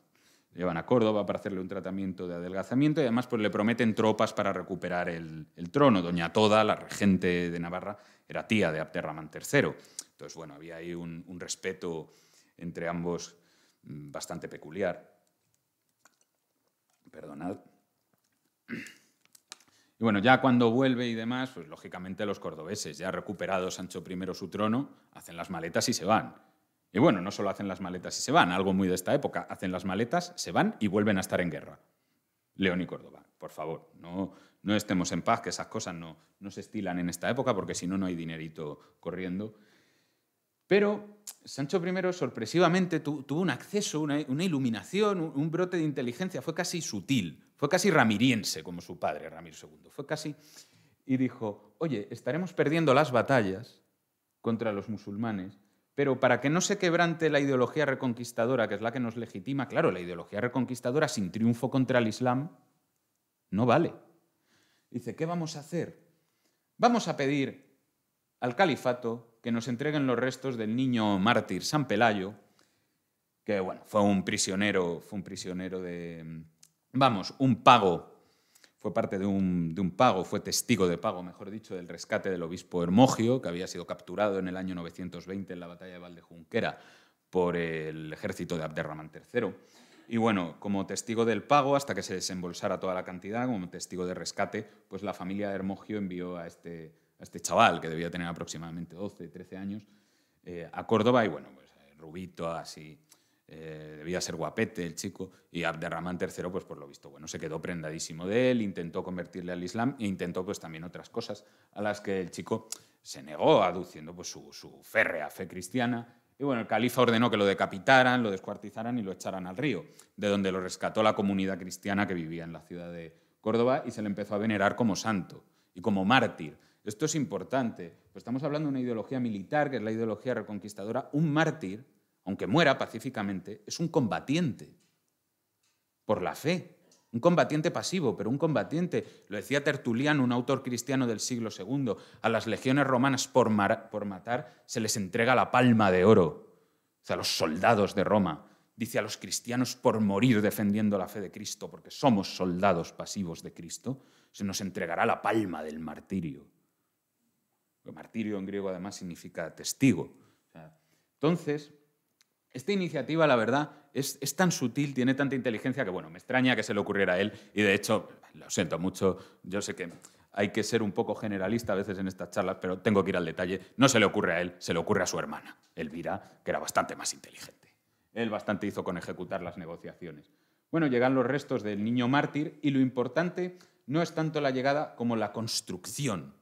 lo llevan a Córdoba para hacerle un tratamiento de adelgazamiento y además pues, le prometen tropas para recuperar el trono. Doña Toda, la regente de Navarra, era tía de Abderramán III. Entonces, bueno, había ahí un respeto entre ambos bastante peculiar. Perdonad. Y bueno, ya cuando vuelve y demás, pues lógicamente los cordobeses, ya recuperado Sancho I su trono, hacen las maletas y se van. Y bueno, no solo hacen las maletas y se van, algo muy de esta época, hacen las maletas, se van y vuelven a estar en guerra. León y Córdoba, por favor, no estemos en paz, que esas cosas no se estilan en esta época, porque si no, no hay dinerito corriendo. Pero Sancho I sorpresivamente tuvo un acceso, una iluminación, un brote de inteligencia, fue casi sutil, fue casi ramiriense como su padre, Ramiro II, fue casi... Y dijo, oye, estaremos perdiendo las batallas contra los musulmanes, pero para que no se quebrante la ideología reconquistadora, que es la que nos legitima, claro, la ideología reconquistadora sin triunfo contra el Islam no vale. Dice, ¿qué vamos a hacer? Vamos a pedir al califato que nos entreguen los restos del niño mártir San Pelayo, que bueno, fue un prisionero de... Vamos, un pago, fue parte de un pago, fue testigo de pago, mejor dicho, del rescate del obispo Hermogio, que había sido capturado en el año 920 en la batalla de Valdejunquera por el ejército de Abderramán III. Y bueno, como testigo del pago, hasta que se desembolsara toda la cantidad, como testigo de rescate, pues la familia de Hermogio envió a este chaval, que debía tener aproximadamente 12, 13 años, a Córdoba, y bueno, pues rubito, así, debía ser guapete el chico, y Abderramán III, pues por lo visto, bueno, se quedó prendadísimo de él, intentó convertirle al Islam e intentó pues también otras cosas a las que el chico se negó, aduciendo pues su férrea fe cristiana. Y bueno, el califa ordenó que lo decapitaran, lo descuartizaran y lo echaran al río, de donde lo rescató la comunidad cristiana que vivía en la ciudad de Córdoba y se le empezó a venerar como santo y como mártir. Esto es importante, pues estamos hablando de una ideología militar, que es la ideología reconquistadora. Un mártir, aunque muera pacíficamente, es un combatiente por la fe, un combatiente pasivo, pero un combatiente. Lo decía Tertuliano, un autor cristiano del siglo II, a las legiones romanas por matar se les entrega la palma de oro. O sea, a los soldados de Roma. Dice a los cristianos por morir defendiendo la fe de Cristo, porque somos soldados pasivos de Cristo, se nos entregará la palma del martirio. Martirio en griego además significa testigo. O sea, Entonces, esta iniciativa, la verdad, es tan sutil, tiene tanta inteligencia que, bueno, me extraña que se le ocurriera a él y, de hecho, lo siento mucho, yo sé que hay que ser un poco generalista a veces en estas charlas, pero tengo que ir al detalle. No se le ocurre a él, se le ocurre a su hermana, Elvira, que era bastante más inteligente. Él bastante hizo con ejecutar las negociaciones. Bueno, llegan los restos del niño mártir y lo importante no es tanto la llegada como la construcción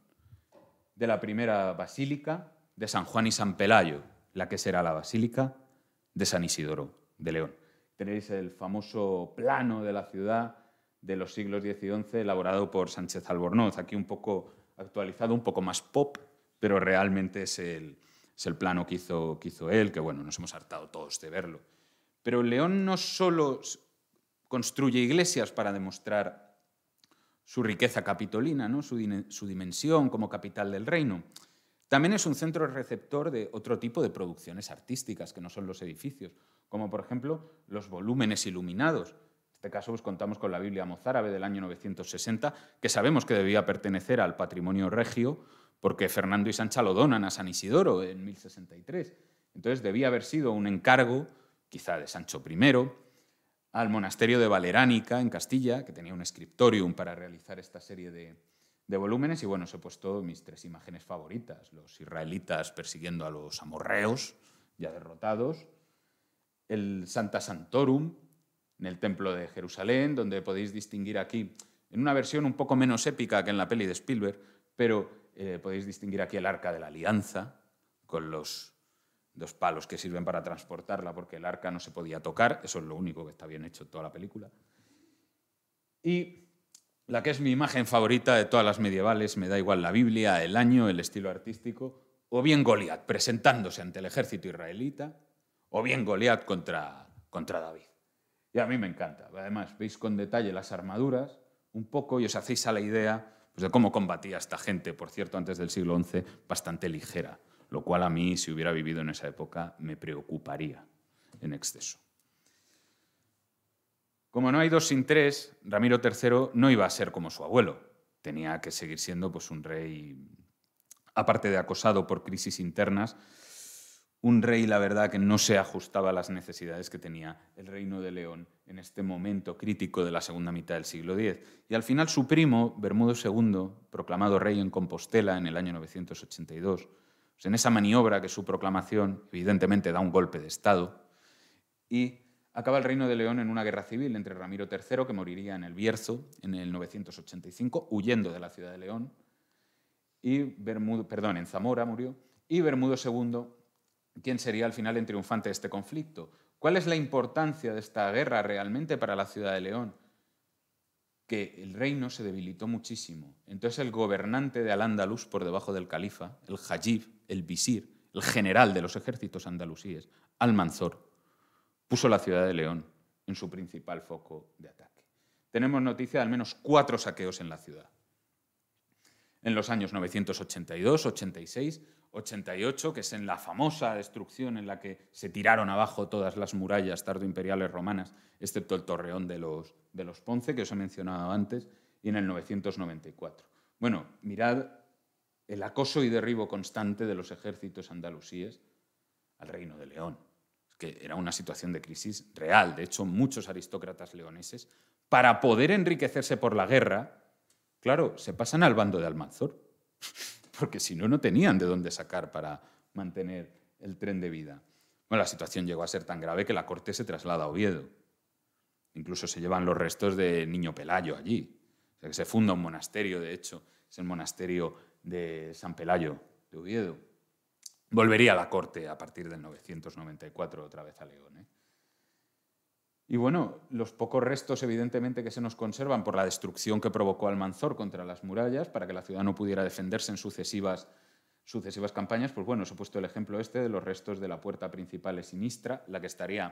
de la primera basílica de San Juan y San Pelayo, la que será la basílica de San Isidoro de León. Tenéis el famoso plano de la ciudad de los siglos X y XI elaborado por Sánchez Albornoz, aquí un poco actualizado, un poco más pop, pero realmente es el plano que hizo él, que bueno, nos hemos hartado todos de verlo. Pero León no solo construye iglesias para demostrar su riqueza capitolina, ¿no? su dimensión como capital del reino. También es un centro receptor de otro tipo de producciones artísticas, que no son los edificios, como por ejemplo los volúmenes iluminados. En este caso pues, contamos con la Biblia mozárabe del año 960, que sabemos que debía pertenecer al patrimonio regio, porque Fernando y Sancha lo donan a San Isidoro en 1063. Entonces debía haber sido un encargo, quizá de Sancho I, al monasterio de Valeránica, en Castilla, que tenía un scriptorium para realizar esta serie de volúmenes. Y bueno, os he puesto mis 3 imágenes favoritas. Los israelitas persiguiendo a los amorreos, ya derrotados. El Santa Santorum, en el Templo de Jerusalén, donde podéis distinguir aquí, en una versión un poco menos épica que en la peli de Spielberg, pero podéis distinguir aquí el Arca de la Alianza, con los 2 palos que sirven para transportarla, porque el arca no se podía tocar. Eso es lo único que está bien hecho en toda la película. Y la que es mi imagen favorita de todas las medievales, me da igual la Biblia, el año, el estilo artístico, o bien Goliat presentándose ante el ejército israelita, o bien Goliat contra David. Y a mí me encanta. Además, veis con detalle las armaduras, un poco, y os hacéis a la idea pues, de cómo combatía esta gente, por cierto, antes del siglo XI, bastante ligera, lo cual a mí, si hubiera vivido en esa época, me preocuparía en exceso. Como no hay 2 sin 3, Ramiro III no iba a ser como su abuelo. Tenía que seguir siendo pues, un rey, aparte de acosado por crisis internas, un rey, la verdad, que no se ajustaba a las necesidades que tenía el Reino de León en este momento crítico de la segunda mitad del siglo X. Y al final su primo, Bermudo II, proclamado rey en Compostela en el año 982, pues en esa maniobra que su proclamación evidentemente da un golpe de Estado, y acaba el Reino de León en una guerra civil entre Ramiro III, que moriría en el Bierzo en el 985, huyendo de la ciudad de León, en Zamora murió, y Bermudo II, quien sería al final el triunfante de este conflicto. ¿Cuál es la importancia de esta guerra realmente para la ciudad de León? Que el reino se debilitó muchísimo. Entonces el gobernante de Al-Ándalus, por debajo del califa, el hajib, el visir, el general de los ejércitos andalusíes, Almanzor, puso la ciudad de León en su principal foco de ataque. Tenemos noticia de al menos 4 saqueos en la ciudad. En los años 982, 86, 88, que es en la famosa destrucción en la que se tiraron abajo todas las murallas tardoimperiales romanas, excepto el torreón de los Ponce, que os he mencionado antes, y en el 994. Bueno, mirad el acoso y derribo constante de los ejércitos andalusíes al Reino de León. Es que era una situación de crisis real. De hecho, muchos aristócratas leoneses, para poder enriquecerse por la guerra, claro, se pasan al bando de Almanzor, porque si no, no tenían de dónde sacar para mantener el tren de vida. Bueno, la situación llegó a ser tan grave que la corte se traslada a Oviedo. Incluso se llevan los restos de Niño Pelayo allí. O sea, que se funda un monasterio, de hecho, es el monasterio de San Pelayo de Oviedo. Volvería a la corte a partir del 994 otra vez a León, ¿eh? Y bueno, los pocos restos, evidentemente, que se nos conservan por la destrucción que provocó Almanzor contra las murallas, para que la ciudad no pudiera defenderse en sucesivas campañas, pues bueno, os he puesto el ejemplo este de los restos de la puerta principal de Sinistra, la que estaría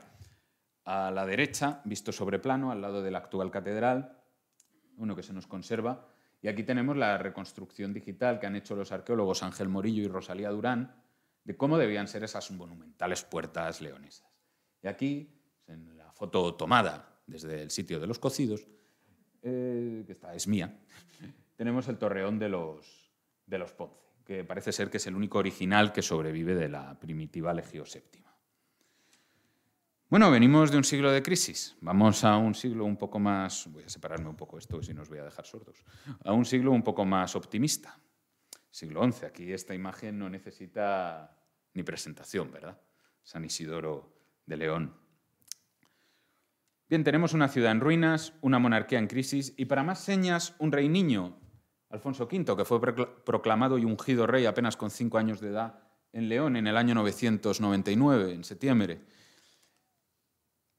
a la derecha, visto sobre plano, al lado de la actual catedral, uno que se nos conserva. Y aquí tenemos la reconstrucción digital que han hecho los arqueólogos Ángel Morillo y Rosalía Durán de cómo debían ser esas monumentales puertas leonesas. Y aquí, en la foto tomada desde el sitio de los cocidos, que esta es mía, tenemos el torreón de los Ponce, que parece ser que es el único original que sobrevive de la primitiva Legio VII. Bueno, venimos de un siglo de crisis, vamos a un siglo un poco más, voy a separarme un poco esto, si no os voy a dejar sordos, a un siglo un poco más optimista. Siglo XI, aquí esta imagen no necesita ni presentación, ¿verdad? San Isidoro de León. Bien, tenemos una ciudad en ruinas, una monarquía en crisis y para más señas, un rey niño, Alfonso V, que fue proclamado y ungido rey apenas con 5 años de edad en León en el año 999, en septiembre.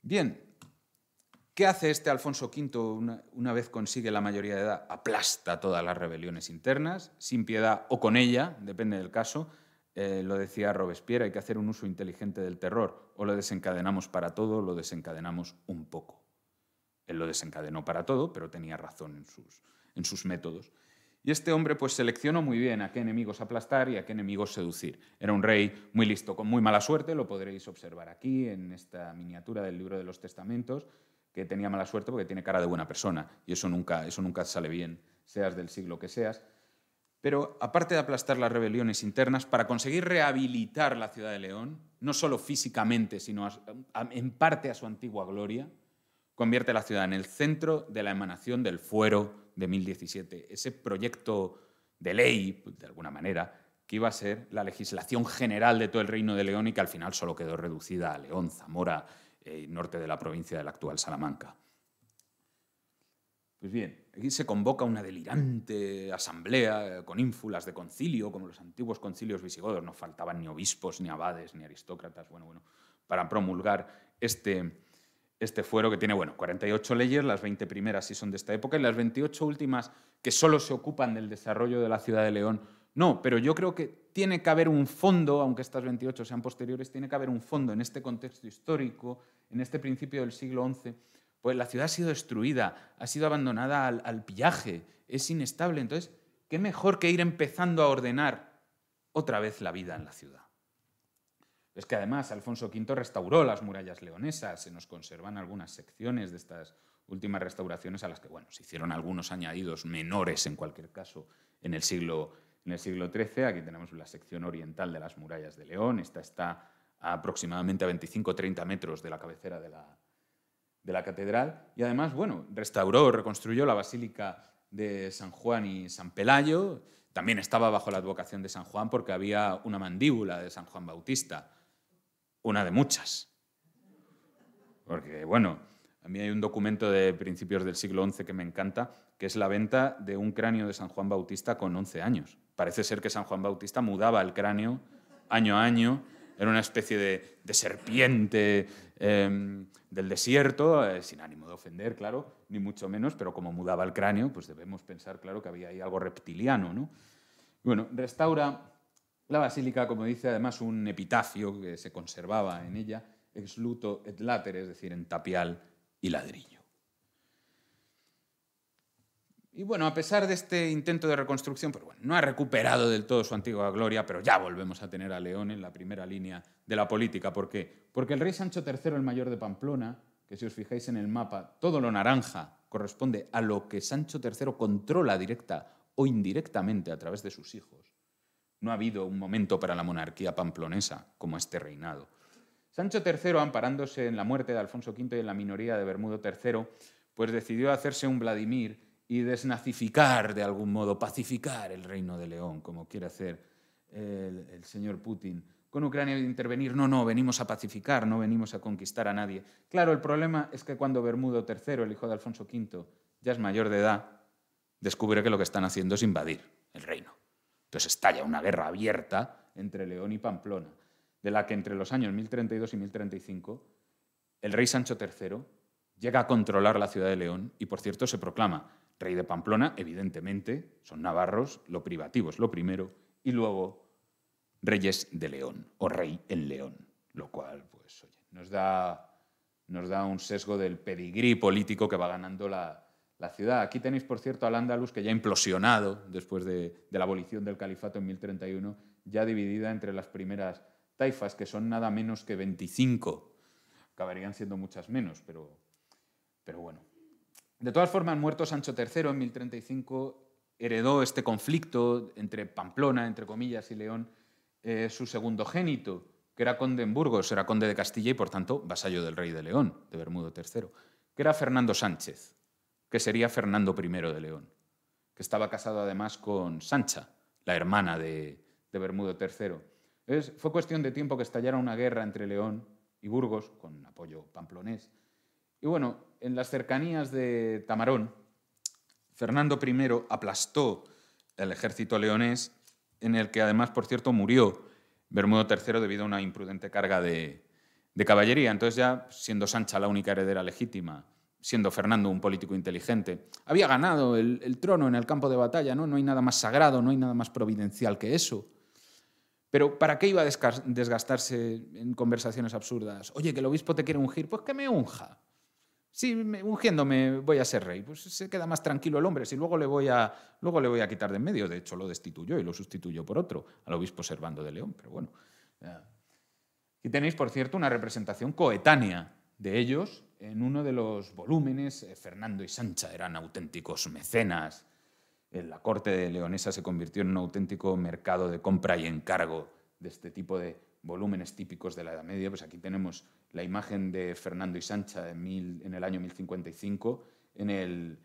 Bien, ¿qué hace este Alfonso V una vez consigue la mayoría de edad? Aplasta todas las rebeliones internas, sin piedad o con ella, depende del caso. Lo decía Robespierre, hay que hacer un uso inteligente del terror. O lo desencadenamos para todo, o lo desencadenamos un poco. Él lo desencadenó para todo, pero tenía razón en sus métodos. Y este hombre pues seleccionó muy bien a qué enemigos aplastar y a qué enemigos seducir. Era un rey muy listo, con muy mala suerte, lo podréis observar aquí en esta miniatura del Libro de los Testamentos, que tenía mala suerte porque tiene cara de buena persona, y eso nunca sale bien, seas del siglo que seas. Pero aparte de aplastar las rebeliones internas, para conseguir rehabilitar la ciudad de León, no solo físicamente, sino en parte a su antigua gloria, convierte la ciudad en el centro de la emanación del Fuero de 1017, ese proyecto de ley, de alguna manera, que iba a ser la legislación general de todo el Reino de León y que al final solo quedó reducida a León, Zamora, norte de la provincia de la actual Salamanca. Pues bien, aquí se convoca una delirante asamblea con ínfulas de concilio, como los antiguos concilios visigodos. No faltaban ni obispos, ni abades, ni aristócratas, para promulgar este fuero que tiene 48 leyes, las 20 primeras sí son de esta época y las 28 últimas que solo se ocupan del desarrollo de la ciudad de León. No, pero yo creo que tiene que haber un fondo, aunque estas 28 sean posteriores, tiene que haber un fondo en este contexto histórico, en este principio del siglo XI. Pues la ciudad ha sido destruida, ha sido abandonada al pillaje, es inestable. Entonces, ¿qué mejor que ir empezando a ordenar otra vez la vida en la ciudad? Es que además Alfonso V restauró las murallas leonesas, se nos conservan algunas secciones de estas últimas restauraciones a las que se hicieron algunos añadidos menores en cualquier caso en el siglo XIII. Aquí tenemos la sección oriental de las murallas de León, esta está a aproximadamente a 25 o 30 metros de la cabecera de la catedral y además restauró, reconstruyó la basílica de San Juan y San Pelayo. También estaba bajo la advocación de San Juan porque había una mandíbula de San Juan Bautista, una de muchas. Porque, a mí hay un documento de principios del siglo XI que me encanta, que es la venta de un cráneo de San Juan Bautista con 11 años. Parece ser que San Juan Bautista mudaba el cráneo año a año, era una especie de serpiente del desierto, sin ánimo de ofender, claro, ni mucho menos, pero como mudaba el cráneo, pues debemos pensar, claro, que había ahí algo reptiliano, ¿no? Restaura la basílica, como dice además un epitafio que se conservaba en ella, ex luto et latere, es decir, en tapial y ladrillo. Y a pesar de este intento de reconstrucción, no ha recuperado del todo su antigua gloria, pero ya volvemos a tener a León en la primera línea de la política. ¿Por qué? Porque el rey Sancho III, el mayor de Pamplona, que si os fijáis en el mapa, todo lo naranja corresponde a lo que Sancho III controla directa o indirectamente a través de sus hijos. No ha habido un momento para la monarquía pamplonesa como este reinado. Sancho III, amparándose en la muerte de Alfonso V y en la minoría de Bermudo III, pues decidió hacerse un Vladimir y desnazificar, de algún modo, pacificar el reino de León, como quiere hacer el señor Putin. Con Ucrania intervenir, no, venimos a pacificar, no venimos a conquistar a nadie. Claro, el problema es que cuando Bermudo III, el hijo de Alfonso V, ya es mayor de edad, descubre que lo que están haciendo es invadir el reino. Entonces estalla una guerra abierta entre León y Pamplona, de la que entre los años 1032 y 1035 el rey Sancho III llega a controlar la ciudad de León y, por cierto, se proclama rey de Pamplona. Evidentemente, son navarros, lo privativo es lo primero, y luego reyes de León, o rey en León, lo cual nos da un sesgo del pedigrí político que va ganando la ciudad. Aquí tenéis, por cierto, al Andalus, que ya ha implosionado después de la abolición del califato en 1031, ya dividida entre las primeras taifas, que son nada menos que 25. Acabarían siendo muchas menos, pero bueno. De todas formas, muerto Sancho III en 1035, heredó este conflicto entre Pamplona, entre comillas, y León, su segundogénito, que era conde en Burgos, era conde de Castilla y, por tanto, vasallo del rey de León, de Bermudo III, que era Fernando Sánchez, que sería Fernando I de León, que estaba casado además con Sancha, la hermana de Bermudo III. Fue cuestión de tiempo que estallara una guerra entre León y Burgos, con apoyo pamplonés. Y bueno, en las cercanías de Tamarón, Fernando I aplastó el ejército leonés, en el que además, por cierto, murió Bermudo III debido a una imprudente carga de caballería. Entonces ya, siendo Sancha la única heredera legítima, siendo Fernando un político inteligente, había ganado el trono en el campo de batalla, ¿no? No hay nada más sagrado, no hay nada más providencial que eso. Pero ¿para qué iba a desgastarse en conversaciones absurdas? Oye, que el obispo te quiere ungir, pues que me unja. Sí, ungiéndome voy a ser rey. Pues se queda más tranquilo el hombre. Si luego le voy a quitar de en medio. De hecho, lo destituyó y lo sustituyó por otro, al obispo Servando de León. Pero bueno. Aquí tenéis, por cierto, una representación coetánea de ellos en uno de los volúmenes. Fernando y Sancha eran auténticos mecenas. La corte leonesa se convirtió en un auténtico mercado de compra y encargo de este tipo de volúmenes típicos de la Edad Media. Pues aquí tenemos la imagen de Fernando y Sancha en el año 1055, en el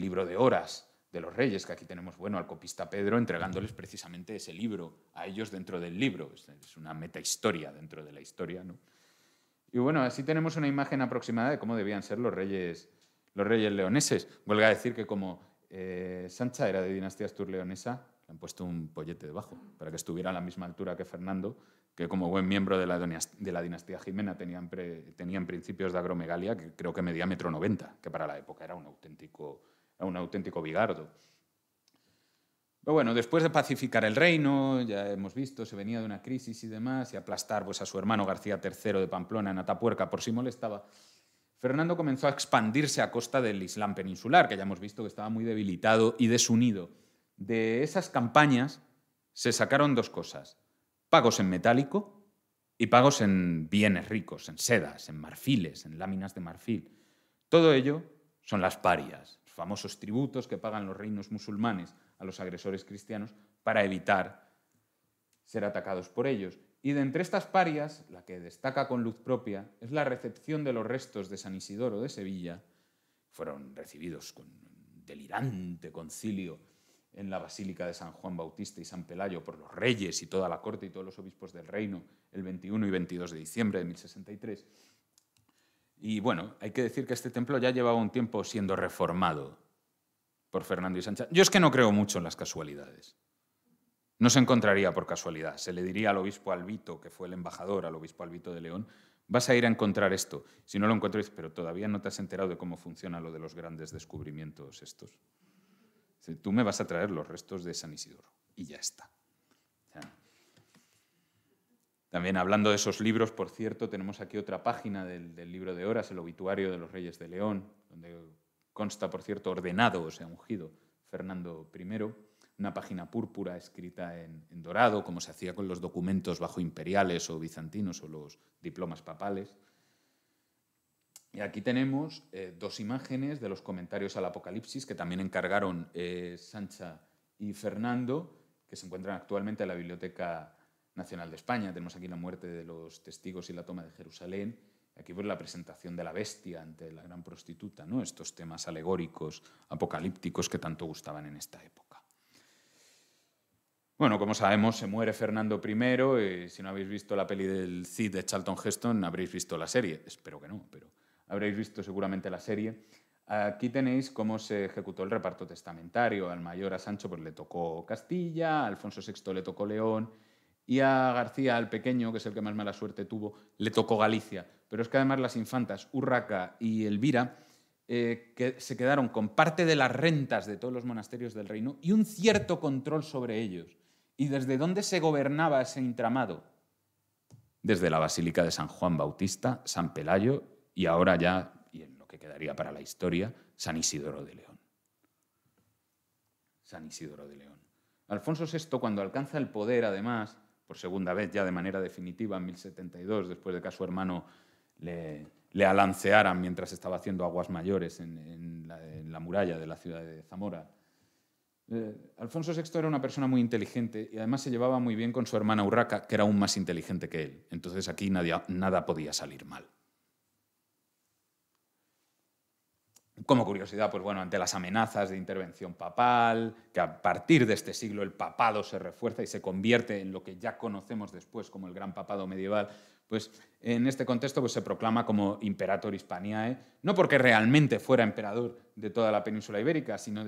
libro de Horas de los Reyes, que aquí tenemos, bueno, al copista Pedro entregándoles precisamente ese libro a ellos dentro del libro. Es una metahistoria dentro de la historia, ¿no? Y bueno, así tenemos una imagen aproximada de cómo debían ser los reyes leoneses. Huelga decir que como Sancha era de dinastía astur-leonesa, le han puesto un pollete debajo para que estuviera a la misma altura que Fernando, que como buen miembro de la dinastía Jimena tenían principios de agromegalia, que creo que medía 1,90 m, que para la época era un auténtico bigardo. Pero bueno, después de pacificar el reino, ya hemos visto, se venía de una crisis y demás, y aplastar pues, a su hermano García III de Pamplona en Atapuerca por si molestaba, Fernando comenzó a expandirse a costa del Islam peninsular, que ya hemos visto que estaba muy debilitado y desunido. De esas campañas se sacaron dos cosas: pagos en metálico y pagos en bienes ricos, en sedas, en marfiles, en láminas de marfil. Todo ello son las parias, los famosos tributos que pagan los reinos musulmanes a los agresores cristianos para evitar ser atacados por ellos. Y de entre estas parias, la que destaca con luz propia es la recepción de los restos de San Isidoro de Sevilla. Fueron recibidos con un delirante concilio en la Basílica de San Juan Bautista y San Pelayo por los reyes y toda la corte y todos los obispos del reino el 21 y 22 de diciembre de 1063. Y bueno, hay que decir que este templo ya llevaba un tiempo siendo reformado por Fernando y Sancha. Yo es que no creo mucho en las casualidades. No se encontraría por casualidad. Se le diría al obispo Albito, que fue el embajador, al obispo Albito de León, vas a ir a encontrar esto. Si no lo encuentro, dices, pero todavía no te has enterado de cómo funciona lo de los grandes descubrimientos estos. Tú me vas a traer los restos de San Isidoro y ya está. También hablando de esos libros, por cierto, tenemos aquí otra página del libro de Horas, el obituario de los reyes de León, donde consta, por cierto, ordenado, o sea, ungido, Fernando I, una página púrpura escrita en dorado, como se hacía con los documentos bajo imperiales o bizantinos o los diplomas papales. Y aquí tenemos dos imágenes de los comentarios al Apocalipsis que también encargaron Sancha y Fernando, que se encuentran actualmente en la Biblioteca Nacional de España. Tenemos aquí la muerte de los testigos y la toma de Jerusalén. Aquí pues la presentación de la bestia ante la gran prostituta, ¿no? Estos temas alegóricos, apocalípticos que tanto gustaban en esta época. Bueno, como sabemos, se muere Fernando I, y si no habéis visto la peli del Cid de Charlton Heston, habréis visto la serie. Espero que no, pero habréis visto seguramente la serie. Aquí tenéis cómo se ejecutó el reparto testamentario. Al mayor, a Sancho, pues le tocó Castilla, a Alfonso VI le tocó León, y a García, al pequeño, que es el que más mala suerte tuvo, le tocó Galicia. Pero es que además las infantas Urraca y Elvira que se quedaron con parte de las rentas de todos los monasterios del reino y un cierto control sobre ellos. ¿Y desde dónde se gobernaba ese entramado? Desde la Basílica de San Juan Bautista, San Pelayo y ahora ya, y en lo que quedaría para la historia, San Isidoro de León. San Isidoro de León. Alfonso VI, cuando alcanza el poder, además, por segunda vez ya de manera definitiva, en 1072, después de que a su hermano le alancearan mientras estaba haciendo aguas mayores en la muralla de la ciudad de Zamora, Alfonso VI era una persona muy inteligente y además se llevaba muy bien con su hermana Urraca, que era aún más inteligente que él. Entonces aquí nada podía salir mal. Como curiosidad, pues bueno, ante las amenazas de intervención papal, que a partir de este siglo el papado se refuerza y se convierte en lo que ya conocemos después como el gran papado medieval, pues en este contexto pues se proclama como Imperator Hispaniae, no porque realmente fuera emperador de toda la península ibérica, sino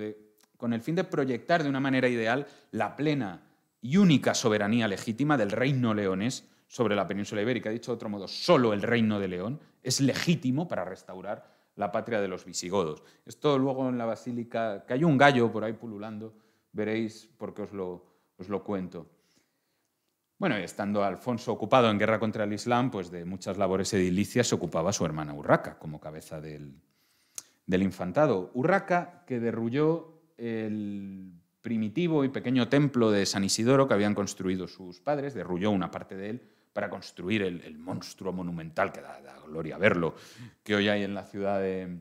con el fin de proyectar de una manera ideal la plena y única soberanía legítima del reino leonés sobre la península ibérica. Dicho de otro modo, solo el reino de León es legítimo para restaurar la patria de los visigodos. Esto luego en la basílica, que hay un gallo por ahí pululando, veréis por qué os lo cuento. Bueno, y estando Alfonso ocupado en guerra contra el Islam, pues de muchas labores edilicias se ocupaba su hermana Urraca, como cabeza del infantado. Urraca, que derrulló el primitivo y pequeño templo de San Isidoro que habían construido sus padres, derrulló una parte de él para construir el monstruo monumental, que da gloria verlo, que hoy hay en la ciudad de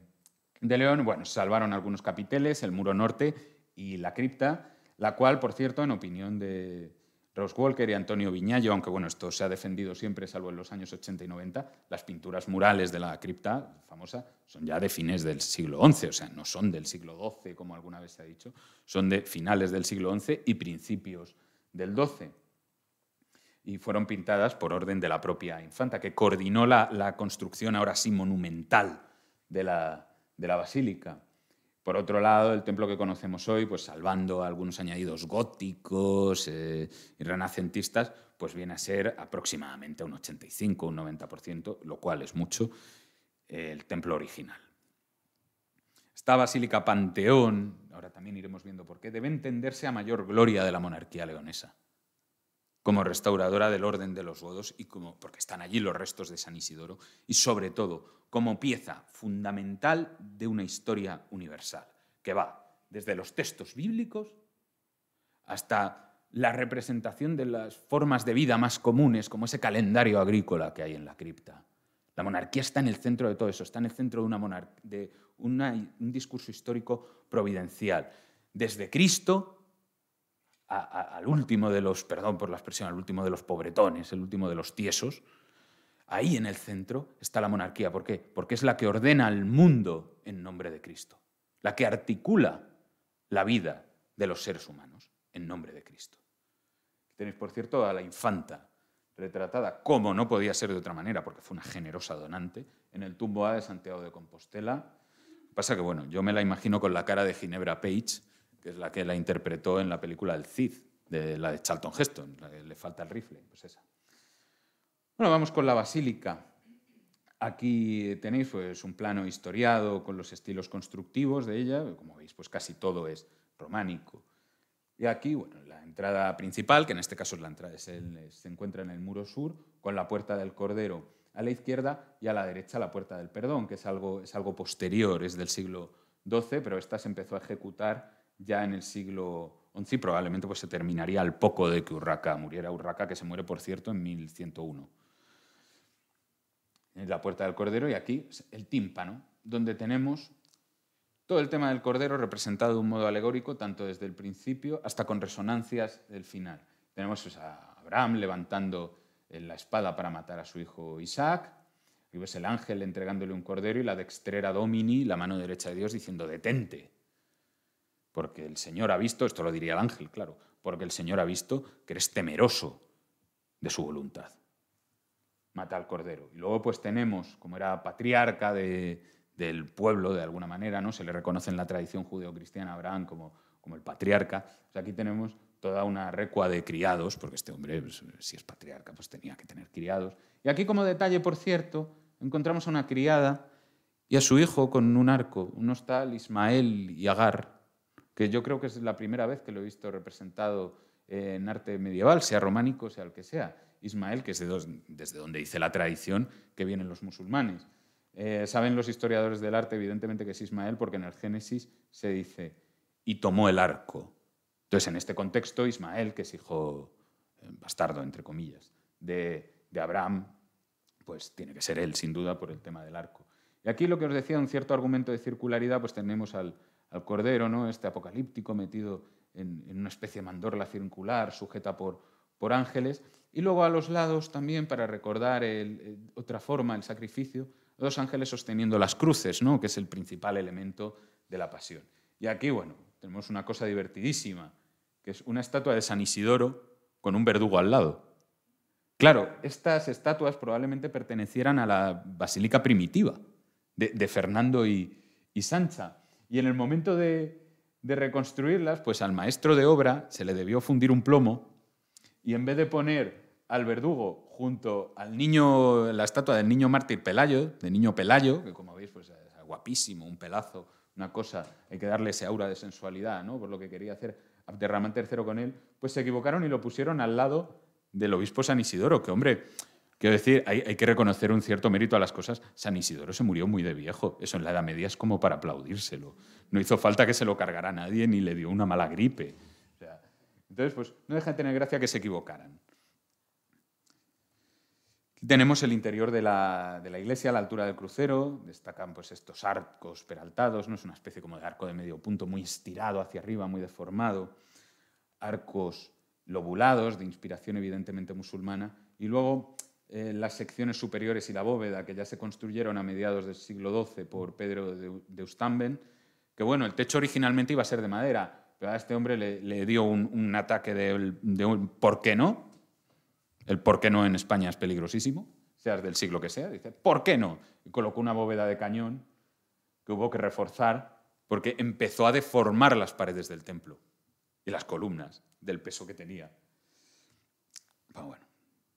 León. Bueno, salvaron algunos capiteles, el muro norte y la cripta, la cual, por cierto, en opinión de Rose Walker y Antonio Viñallo, aunque bueno, esto se ha defendido siempre, salvo en los años 80 y 90, las pinturas murales de la cripta famosa son ya de fines del siglo XI, o sea, no son del siglo XII, como alguna vez se ha dicho, son de finales del siglo XI y principios del XII. Y fueron pintadas por orden de la propia infanta, que coordinó la construcción ahora sí monumental de la basílica. Por otro lado, el templo que conocemos hoy, pues salvando algunos añadidos góticos y renacentistas, pues viene a ser aproximadamente un 85, un 90%, lo cual es mucho, el templo original. Esta basílica Panteón, ahora también iremos viendo por qué, debe entenderse a mayor gloria de la monarquía leonesa, como restauradora del orden de los godos, y porque están allí los restos de San Isidoro, y sobre todo como pieza fundamental de una historia universal, que va desde los textos bíblicos hasta la representación de las formas de vida más comunes, como ese calendario agrícola que hay en la cripta. La monarquía está en el centro de todo eso, está en el centro de un discurso histórico providencial. Desde Cristo al último de los, perdón por la expresión, al último de los pobretones, el último de los tiesos, ahí en el centro está la monarquía. ¿Por qué? Porque es la que ordena al mundo en nombre de Cristo, la que articula la vida de los seres humanos en nombre de Cristo. Tenéis, por cierto, a la infanta retratada, como no podía ser de otra manera, porque fue una generosa donante, en el tumbo A de Santiago de Compostela. Lo que pasa que, bueno, yo me la imagino con la cara de Ginebra Page, que es la que la interpretó en la película El Cid, la de Charlton Heston, la que le falta el rifle, pues esa. Bueno, vamos con la basílica. Aquí tenéis pues, un plano historiado con los estilos constructivos de ella. Como veis, pues casi todo es románico. Y aquí, bueno, la entrada principal, que en este caso es la entrada, se encuentra en el muro sur, con la puerta del Cordero a la izquierda y a la derecha la puerta del Perdón, que es algo posterior, es del siglo XII, pero esta se empezó a ejecutar ya en el siglo XI y probablemente pues, se terminaría al poco de que Urraca muriera. Urraca, que se muere, por cierto, en 1101. En la puerta del Cordero y aquí el tímpano, donde tenemos todo el tema del Cordero representado de un modo alegórico, tanto desde el principio hasta con resonancias del final. Tenemos pues, a Abraham levantando la espada para matar a su hijo Isaac, y ves el ángel entregándole un cordero y la dextrera Domini, la mano derecha de Dios, diciendo detente, porque el Señor ha visto, esto lo diría el ángel, claro, porque el Señor ha visto que eres temeroso de su voluntad. Mata al cordero. Y luego pues tenemos, como era patriarca del pueblo de alguna manera, ¿no? Se le reconoce en la tradición judeocristiana a Abraham como el patriarca. O sea, aquí tenemos toda una recua de criados, porque este hombre, pues, si es patriarca, pues tenía que tener criados. Y aquí como detalle, por cierto, encontramos a una criada y a su hijo con un arco, unos tal Ismael y Agar, que yo creo que es la primera vez que lo he visto representado en arte medieval, sea románico, sea el que sea. Ismael, que es desde donde dice la tradición que vienen los musulmanes. Saben los historiadores del arte, evidentemente, que es Ismael, porque en el Génesis se dice, y tomó el arco. Entonces, en este contexto, Ismael, que es hijo bastardo, entre comillas, de Abraham, pues tiene que ser él, sin duda, por el tema del arco. Y aquí lo que os decía, un cierto argumento de circularidad, pues tenemos al Cordero, ¿no? Este apocalíptico metido en una especie de mandorla circular sujeta por ángeles. Y luego a los lados también, para recordar otra forma, el sacrificio, dos ángeles sosteniendo las cruces, ¿no? Que es el principal elemento de la pasión. Y aquí, bueno, tenemos una cosa divertidísima, que es una estatua de San Isidoro con un verdugo al lado. Claro, estas estatuas probablemente pertenecieran a la basílica primitiva de Fernando y Sancha. Y en el momento de reconstruirlas, pues al maestro de obra se le debió fundir un plomo y en vez de poner al verdugo junto al niño, la estatua del niño mártir Pelayo, de niño Pelayo, que como veis pues, es guapísimo, un pelazo, una cosa, hay que darle ese aura de sensualidad, ¿no? Por lo que quería hacer Abderramán III con él, pues se equivocaron y lo pusieron al lado del obispo San Isidoro, que hombre, quiero decir, hay que reconocer un cierto mérito a las cosas. San Isidoro se murió muy de viejo, eso en la Edad Media es como para aplaudírselo. No hizo falta que se lo cargara nadie ni le dio una mala gripe. O sea, entonces, pues no deja de tener gracia que se equivocaran. Aquí tenemos el interior de la iglesia a la altura del crucero, destacan pues, estos arcos peraltados, ¿no? Es una especie como de arco de medio punto muy estirado hacia arriba, muy deformado, arcos lobulados de inspiración evidentemente musulmana, y luego las secciones superiores y la bóveda que ya se construyeron a mediados del siglo XII por Pedro de Eustamben, que bueno, el techo originalmente iba a ser de madera, pero a este hombre le dio un ataque de un ¿por qué no? El por qué no en España es peligrosísimo, seas del siglo que sea, dice ¿por qué no? Y colocó una bóveda de cañón que hubo que reforzar porque empezó a deformar las paredes del templo y las columnas del peso que tenía. Pero bueno,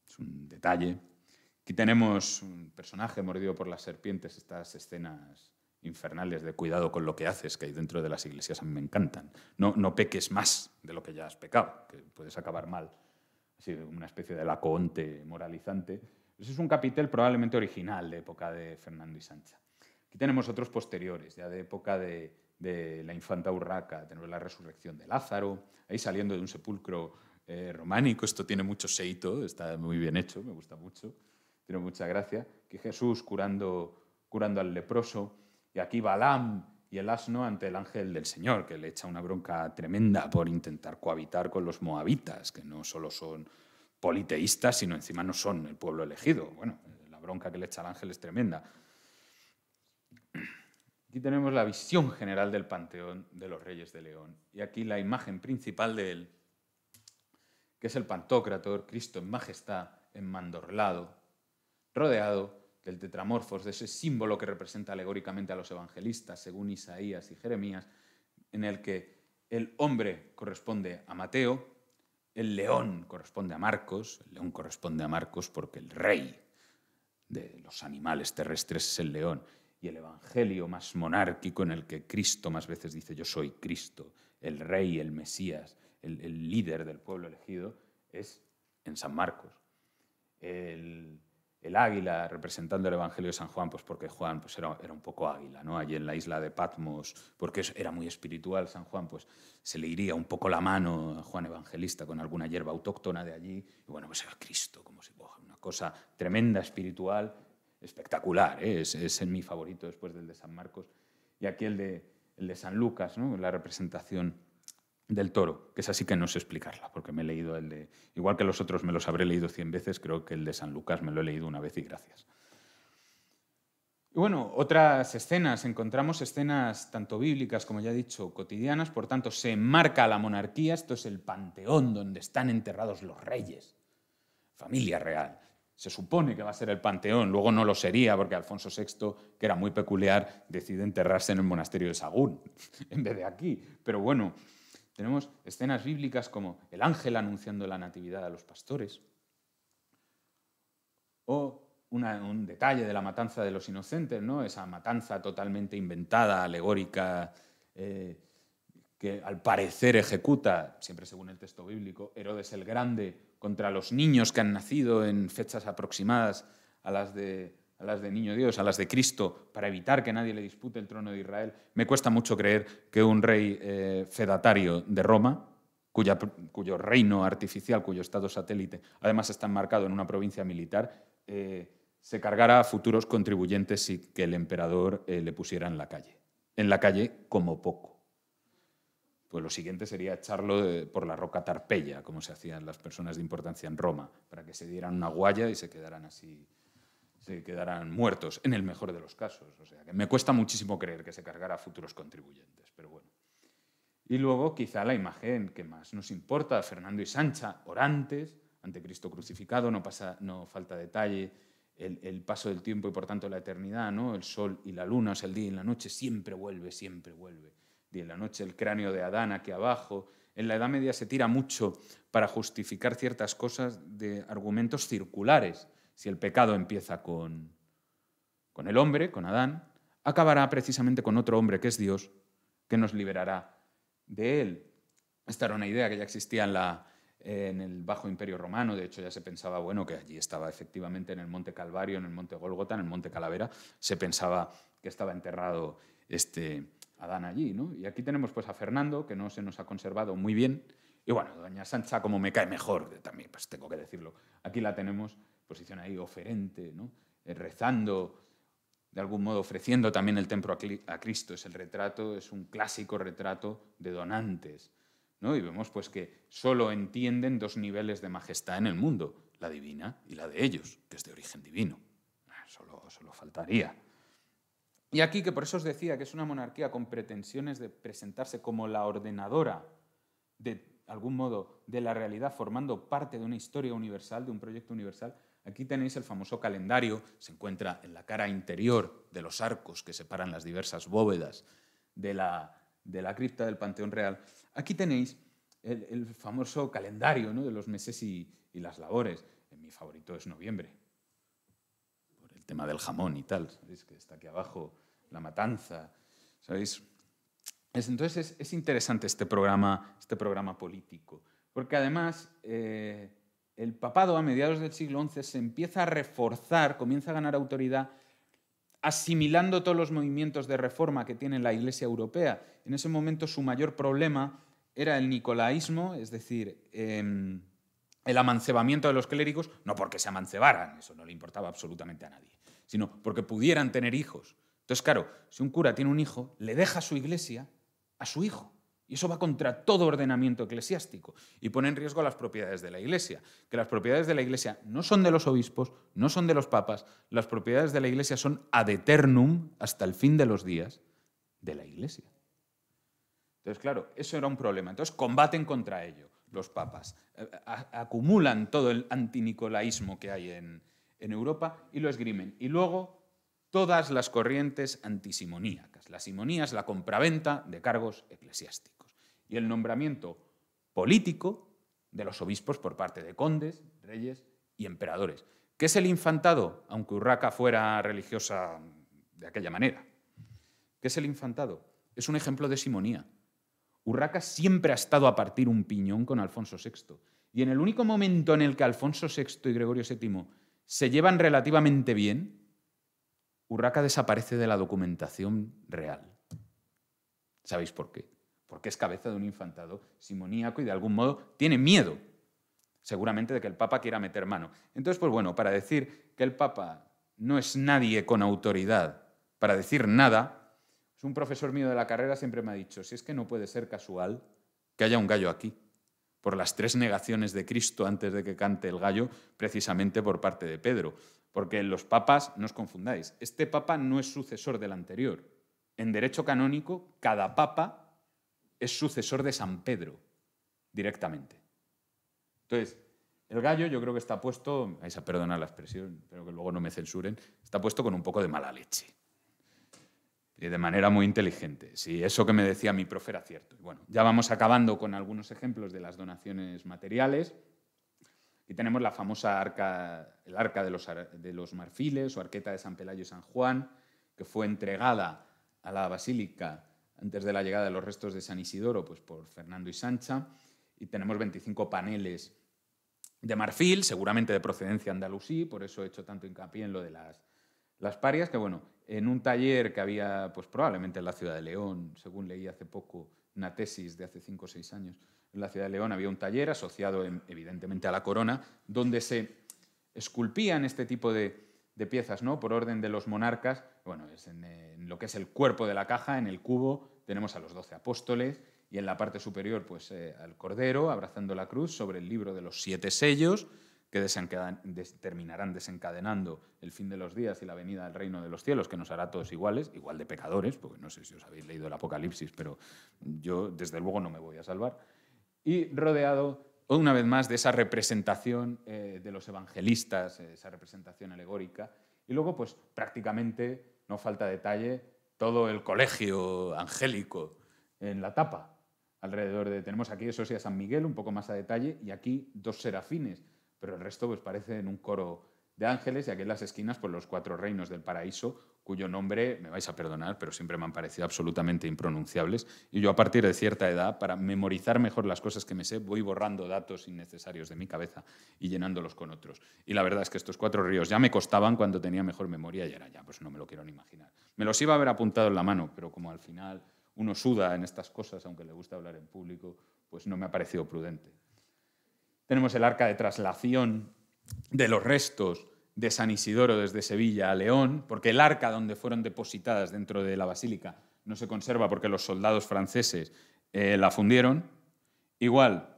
es un detalle. Aquí tenemos un personaje mordido por las serpientes, estas escenas infernales de cuidado con lo que haces, que hay dentro de las iglesias, a mí me encantan. No peques más de lo que ya has pecado, que puedes acabar mal. Así, una especie de lacoonte moralizante. Ese es un capitel probablemente original de época de Fernando y Sancha. Aquí tenemos otros posteriores, ya de época de la infanta Urraca. Tenemos la resurrección de Lázaro, ahí saliendo de un sepulcro románico. Esto tiene mucho seito, está muy bien hecho, me gusta mucho, tiene mucha gracia. Aquí Jesús curando al leproso, y aquí Balaam y el asno ante el ángel del Señor, que le echa una bronca tremenda por intentar cohabitar con los moabitas, que no solo son politeístas, sino encima no son el pueblo elegido. Bueno, la bronca que le echa el ángel es tremenda. Aquí tenemos la visión general del panteón de los Reyes de León. Y aquí la imagen principal de él, que es el Pantocrator, Cristo en majestad, enmandorlado, rodeado del tetramorfos, de ese símbolo que representa alegóricamente a los evangelistas, según Isaías y Jeremías, en el que el hombre corresponde a Mateo, el león corresponde a Marcos, el león corresponde a Marcos porque el rey de los animales terrestres es el león, y el evangelio más monárquico en el que Cristo más veces dice yo soy Cristo, el rey, el Mesías, el líder del pueblo elegido, es en San Marcos. El águila representando el Evangelio de San Juan, pues porque Juan pues era un poco águila, ¿no? Allí en la isla de Patmos, porque era muy espiritual San Juan, pues se le iría un poco la mano a Juan Evangelista con alguna hierba autóctona de allí, y bueno, pues era Cristo, como si una cosa tremenda, espiritual, espectacular, ¿eh? Es mi favorito después del de San Marcos. Y aquí el de San Lucas, ¿no? La representación del toro, que es así que no sé explicarla, porque me he leído el de... Igual que los otros me los habré leído 100 veces, creo que el de San Lucas me lo he leído una vez y gracias. Y bueno, otras escenas, encontramos escenas tanto bíblicas como ya he dicho, cotidianas, por tanto se enmarca la monarquía, esto es el panteón donde están enterrados los reyes, familia real. Se supone que va a ser el panteón, luego no lo sería porque Alfonso VI, que era muy peculiar, decide enterrarse en el monasterio de Sagún en vez de aquí, pero bueno... Tenemos escenas bíblicas como el ángel anunciando la natividad a los pastores, o un detalle de la matanza de los inocentes, ¿no? Esa matanza totalmente inventada, alegórica, que al parecer ejecuta, siempre según el texto bíblico, Herodes el Grande contra los niños que han nacido en fechas aproximadas a las de Niño Dios, a las de Cristo, para evitar que nadie le dispute el trono de Israel. Me cuesta mucho creer que un rey fedatario de Roma, cuyo reino artificial, cuyo estado satélite, además está enmarcado en una provincia militar, se cargara a futuros contribuyentes y que el emperador le pusiera en la calle como poco. pues lo siguiente sería echarlo por la roca Tarpeya, como se hacían las personas de importancia en Roma, para que se dieran una guaya y se quedaran así, se quedaran muertos, en el mejor de los casos. O sea, que me cuesta muchísimo creer que se cargara a futuros contribuyentes, pero bueno. Y luego, quizá la imagen que más nos importa, Fernando y Sancha, orantes, ante Cristo crucificado, no falta detalle, el paso del tiempo y por tanto la eternidad, ¿no? El sol y la luna, o sea, el día y la noche, siempre vuelve, siempre vuelve. Día y la noche, el cráneo de Adán aquí abajo. En la Edad Media se tira mucho para justificar ciertas cosas de argumentos circulares. Si el pecado empieza con el hombre, con Adán, acabará precisamente con otro hombre que es Dios, que nos liberará de él. Esta era una idea que ya existía en el Bajo Imperio Romano. De hecho, ya se pensaba, bueno, que allí estaba efectivamente en el Monte Calvario, en el Monte Gólgota, en el Monte Calavera, se pensaba que estaba enterrado Adán allí, ¿no? Y aquí tenemos pues a Fernando, que no se nos ha conservado muy bien, y bueno, doña Sancha, como me cae mejor, también pues tengo que decirlo, aquí la tenemos, posición ahí oferente, ¿no? Rezando, de algún modo ofreciendo también el templo a Cristo. Es el retrato, es un clásico retrato de donantes, ¿no? Y vemos pues que solo entienden dos niveles de majestad en el mundo, la divina y la de ellos, que es de origen divino. Solo faltaría. Y aquí, que por eso os decía que es una monarquía con pretensiones de presentarse como la ordenadora, de algún modo, de la realidad, formando parte de una historia universal, de un proyecto universal. Aquí tenéis el famoso calendario, se encuentra en la cara interior de los arcos que separan las diversas bóvedas de la cripta del Panteón Real. Aquí tenéis el famoso calendario, ¿no?, de los meses y las labores. Mi favorito es noviembre, por el tema del jamón y tal, ¿sabéis? Que está aquí abajo, la matanza, ¿sabéis? Entonces es interesante este programa político, porque además el papado a mediados del siglo XI se empieza a reforzar, comienza a ganar autoridad, asimilando todos los movimientos de reforma que tiene la Iglesia europea. En ese momento su mayor problema era el nicolaísmo, es decir, el amancebamiento de los clérigos, no porque se amancebaran, eso no le importaba absolutamente a nadie, sino porque pudieran tener hijos. Entonces, claro, si un cura tiene un hijo, le deja su iglesia a su hijo. Y eso va contra todo ordenamiento eclesiástico y pone en riesgo las propiedades de la Iglesia. Que las propiedades de la Iglesia no son de los obispos, no son de los papas, las propiedades de la Iglesia son ad eternum, hasta el fin de los días, de la Iglesia. Entonces, claro, eso era un problema. Entonces, combaten contra ello los papas. Acumulan todo el antinicolaísmo que hay en Europa y lo esgrimen. Y luego todas las corrientes antisimoníacas. La simonía es la compraventa de cargos eclesiásticos y el nombramiento político de los obispos por parte de condes, reyes y emperadores. ¿Qué es el infantado? Aunque Urraca fuera religiosa de aquella manera. ¿Qué es el infantado? Es un ejemplo de simonía. Urraca siempre ha estado a partir un piñón con Alfonso VI. Y en el único momento en el que Alfonso VI y Gregorio VII se llevan relativamente bien, Urraca desaparece de la documentación real. ¿Sabéis por qué? Porque es cabeza de un infantado simoníaco y de algún modo tiene miedo, seguramente, de que el Papa quiera meter mano. Entonces, pues bueno, para decir que el Papa no es nadie con autoridad para decir nada, un profesor mío de la carrera siempre me ha dicho, si es que no puede ser casual que haya un gallo aquí, por las 3 negaciones de Cristo antes de que cante el gallo, precisamente por parte de Pedro. Porque los papas, no os confundáis, este papa no es sucesor del anterior. En derecho canónico, cada papa es sucesor de San Pedro, directamente. Entonces, el gallo yo creo que está puesto, vais a perdonar la expresión, espero que luego no me censuren, está puesto con un poco de mala leche. Y de manera muy inteligente. Si eso que me decía mi profe era cierto. Y bueno, ya vamos acabando con algunos ejemplos de las donaciones materiales. Aquí tenemos la famosa el arca de los marfiles o arqueta de San Pelayo y San Juan, que fue entregada a la basílica antes de la llegada de los restos de San Isidoro, pues por Fernando y Sancha. Y tenemos 25 paneles de marfil, seguramente de procedencia andalusí, por eso he hecho tanto hincapié en lo de las parias, que bueno, en un taller que había, pues probablemente en la ciudad de León, según leí hace poco una tesis de hace 5 o 6 años, en la ciudad de León había un taller asociado evidentemente a la corona, donde se esculpían este tipo de piezas, ¿no?, por orden de los monarcas. Bueno, es en lo que es el cuerpo de la caja, en el cubo, tenemos a los 12 apóstoles y en la parte superior pues, al Cordero abrazando la cruz sobre el libro de los 7 sellos que terminarán desencadenando el fin de los días y la venida del reino de los cielos, que nos hará a todos iguales, igual de pecadores, porque no sé si os habéis leído el Apocalipsis, pero yo desde luego no me voy a salvar. Y rodeado una vez más de esa representación de los evangelistas, esa representación alegórica. Y luego, pues prácticamente, no falta detalle, todo el colegio angélico en la tapa. Tenemos aquí, eso sí, a San Miguel, un poco más a detalle, y aquí 2 serafines, pero el resto pues parece en un coro de ángeles, y aquí en las esquinas pues los 4 reinos del paraíso, cuyo nombre, me vais a perdonar, pero siempre me han parecido absolutamente impronunciables, y yo a partir de cierta edad, para memorizar mejor las cosas que me sé, voy borrando datos innecesarios de mi cabeza y llenándolos con otros. Y la verdad es que estos 4 ríos ya me costaban cuando tenía mejor memoria, y ahora ya pues no me lo quiero ni imaginar. Me los iba a haber apuntado en la mano, pero como al final uno suda en estas cosas, aunque le gusta hablar en público, pues no me ha parecido prudente. Tenemos el arca de traslación de los restos de San Isidoro desde Sevilla a León, porque el arca donde fueron depositadas dentro de la basílica no se conserva porque los soldados franceses la fundieron. Igual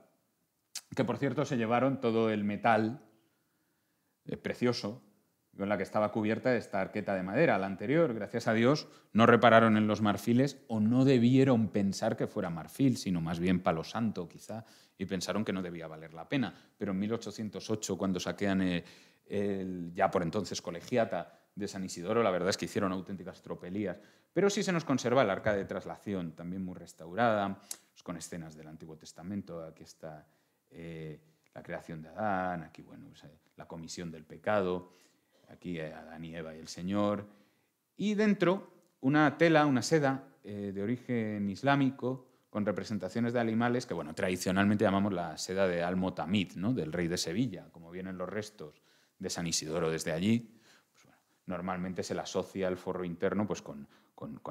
que, por cierto, se llevaron todo el metal precioso con la que estaba cubierta esta arqueta de madera. La anterior, gracias a Dios, no repararon en los marfiles o no debieron pensar que fuera marfil, sino más bien palo santo, quizá, y pensaron que no debía valer la pena. Pero en 1808, cuando saquean el ya por entonces colegiata de San Isidoro, la verdad es que hicieron auténticas tropelías. Pero sí se nos conserva el arca de traslación, también muy restaurada, pues con escenas del Antiguo Testamento. Aquí está la creación de Adán, aquí bueno, pues, la comisión del pecado, aquí Adán y Eva y el Señor, y dentro una tela, una seda de origen islámico con representaciones de animales que bueno, tradicionalmente llamamos la seda de Al-Motamid, ¿no? Del rey de Sevilla. Como vienen los restos de San Isidoro desde allí, pues bueno, normalmente se la asocia el forro interno pues con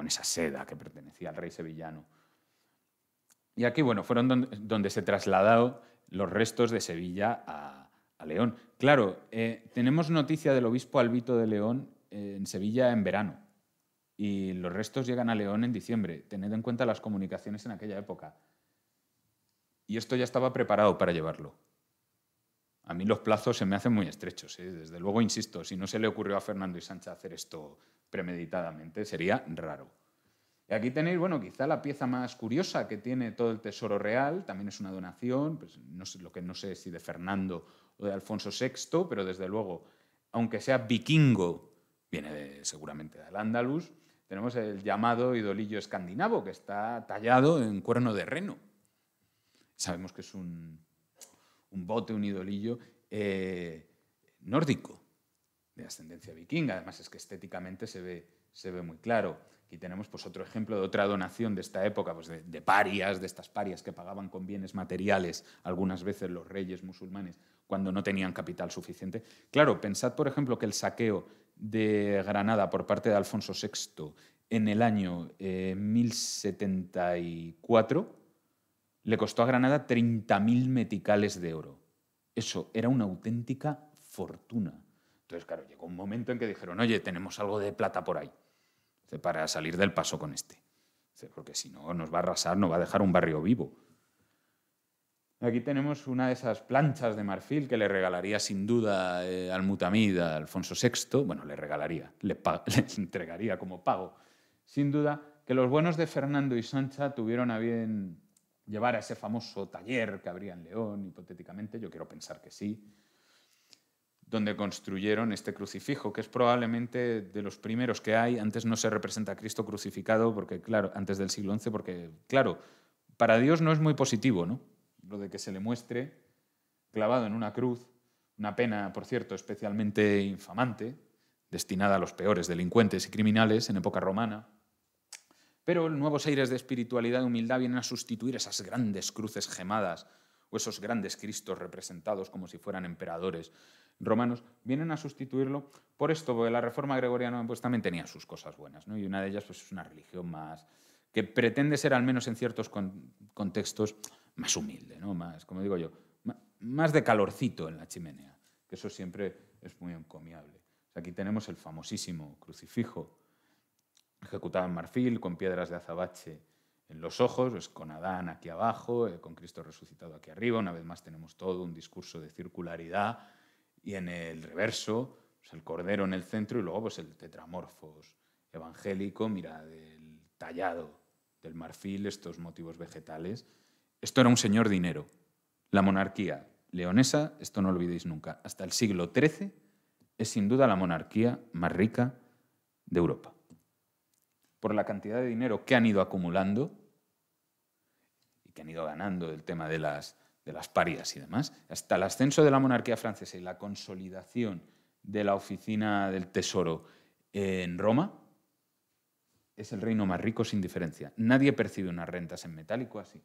esa seda que pertenecía al rey sevillano. Y aquí bueno, fueron donde se trasladaron los restos de Sevilla a León. Claro, tenemos noticia del obispo Albito de León en Sevilla en verano y los restos llegan a León en diciembre. Tened en cuenta las comunicaciones en aquella época. Y esto ya estaba preparado para llevarlo. A mí los plazos se me hacen muy estrechos. Desde luego, insisto, si no se le ocurrió a Fernando y Sancha hacer esto premeditadamente, sería raro. Y aquí tenéis, bueno, quizá la pieza más curiosa que tiene todo el tesoro real, también es una donación, pues no sé, lo que no sé si de Fernando o de Alfonso VI, pero desde luego, aunque sea vikingo, viene seguramente de Al-Ándalus. Tenemos el llamado idolillo escandinavo, que está tallado en cuerno de reno. Sabemos que es un bote, un idolillo nórdico, de ascendencia vikinga. Además es que estéticamente se ve muy claro. Aquí tenemos pues, otro ejemplo de otra donación de esta época, pues, de parias, de estas parias que pagaban con bienes materiales algunas veces los reyes musulmanes cuando no tenían capital suficiente. Claro, pensad, por ejemplo, que el saqueo de Granada por parte de Alfonso VI en el año 1074 le costó a Granada 30.000 meticales de oro. Eso era una auténtica fortuna. Entonces, claro, llegó un momento en que dijeron, oye, tenemos algo de plata por ahí para salir del paso con este. Porque si no, nos va a arrasar, nos va a dejar un barrio vivo. Aquí tenemos una de esas planchas de marfil que le regalaría sin duda Al-Mutamid a Alfonso VI. Bueno, le regalaría, le entregaría como pago. Sin duda que los buenos de Fernando y Sancha tuvieron a bien llevar a ese famoso taller que habría en León, hipotéticamente, yo quiero pensar que sí, donde construyeron este crucifijo, que es probablemente de los primeros que hay. Antes no se representa a Cristo crucificado, porque claro, antes del siglo XI, porque claro, para Dios no es muy positivo, ¿no? Lo de que se le muestre clavado en una cruz, una pena, por cierto, especialmente infamante, destinada a los peores delincuentes y criminales en época romana. Pero nuevos aires de espiritualidad y humildad vienen a sustituir esas grandes cruces gemadas o esos grandes Cristos representados como si fueran emperadores romanos, vienen a sustituirlo por esto, porque la Reforma Gregoriana pues, también tenía sus cosas buenas, ¿no? Y una de ellas pues, es una religión más que pretende ser, al menos en ciertos contextos, más humilde, ¿no? Más, como digo yo, más de calorcito en la chimenea, que eso siempre es muy encomiable. O sea, aquí tenemos el famosísimo crucifijo ejecutado en marfil, con piedras de azabache en los ojos, pues con Adán aquí abajo, con Cristo resucitado aquí arriba. Una vez más tenemos todo un discurso de circularidad, y en el reverso pues el cordero en el centro, y luego pues el tetramorfos evangélico, mira, del tallado del marfil, estos motivos vegetales. Esto era un señor dinero. La monarquía leonesa, esto no lo olvidéis nunca, hasta el siglo XIII es sin duda la monarquía más rica de Europa. Por la cantidad de dinero que han ido acumulando y que han ido ganando del tema de las parias y demás, hasta el ascenso de la monarquía francesa y la consolidación de la oficina del tesoro en Roma, es el reino más rico sin diferencia. Nadie percibe unas rentas en metálico así.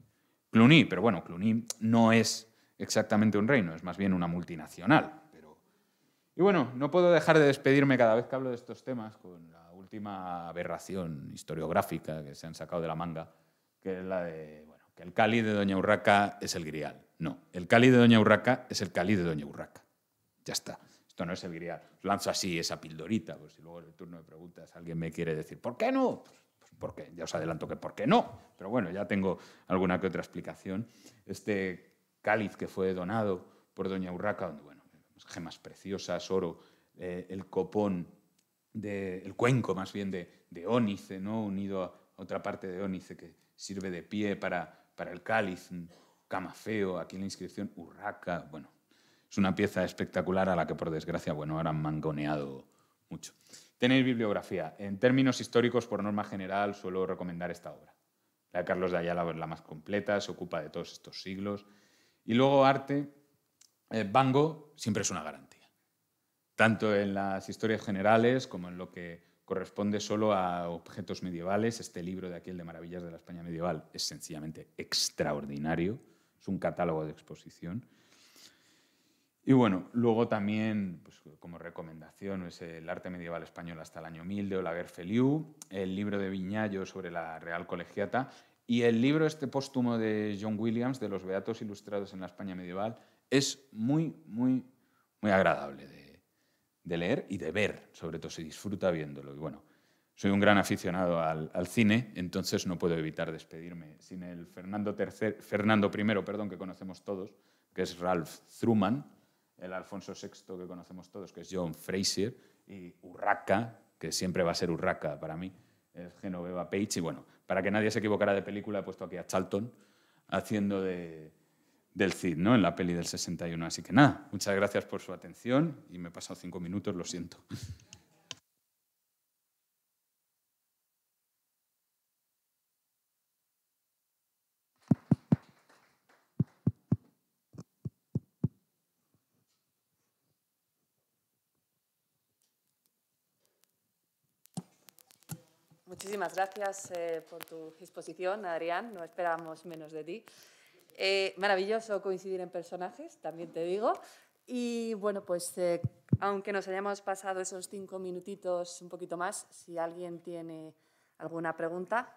Cluny, pero bueno, Cluny no es exactamente un reino, es más bien una multinacional. Y bueno, no puedo dejar de despedirme cada vez que hablo de estos temas con la última aberración historiográfica que se han sacado de la manga, que es la de, bueno, que el cáliz de Doña Urraca es el Grial. No, el cáliz de Doña Urraca es el cáliz de Doña Urraca. Ya está. Esto no es el Grial. Os lanzo así esa pildorita, pues si luego en el turno de preguntas alguien me quiere decir ¿por qué no? Pues porque ya os adelanto que ¿por qué no? Pero bueno, ya tengo alguna que otra explicación. Este cáliz que fue donado por Doña Urraca, donde, bueno, gemas preciosas, oro, el copón, el cuenco más bien de ónice, ¿no? Unido a otra parte de ónice que sirve de pie para el cáliz, un camafeo, aquí en la inscripción Urraca, bueno, es una pieza espectacular a la que, por desgracia, bueno, ahora han mangoneado mucho. Tenéis bibliografía. En términos históricos, por norma general, suelo recomendar esta obra. La de Carlos de Ayala es la más completa, se ocupa de todos estos siglos. Y luego arte, Van Gogh siempre es una garantía. Tanto en las historias generales como en lo que corresponde solo a objetos medievales. Este libro de aquí, el de Maravillas de la España medieval, es sencillamente extraordinario. Es un catálogo de exposición. Y bueno, luego también, pues, como recomendación, es el arte medieval español hasta el año 1000 de Olaguer Feliu, el libro de Viñallo sobre la Real Colegiata y el libro este póstumo de John Williams de los Beatos ilustrados en la España medieval. Es muy, muy, muy agradable de leer y de ver, sobre todo se disfruta viéndolo. Y bueno, soy un gran aficionado al cine, entonces no puedo evitar despedirme sin el Fernando I, que conocemos todos, que es Ralph Truman, el Alfonso VI que conocemos todos, que es John Fraser, y Urraca, que siempre va a ser Urraca para mí, es Genoveva Page. Y bueno, para que nadie se equivocara de película, he puesto aquí a Charlton haciendo del Cid, ¿no? En la peli del 61. Así que nada, muchas gracias por su atención y me he pasado 5 minutos, lo siento. Muchísimas gracias por tu exposición, Adrián. No esperábamos menos de ti. Maravilloso coincidir en personajes, también te digo. Y bueno, pues aunque nos hayamos pasado esos 5 minutitos un poquito más, si alguien tiene alguna pregunta.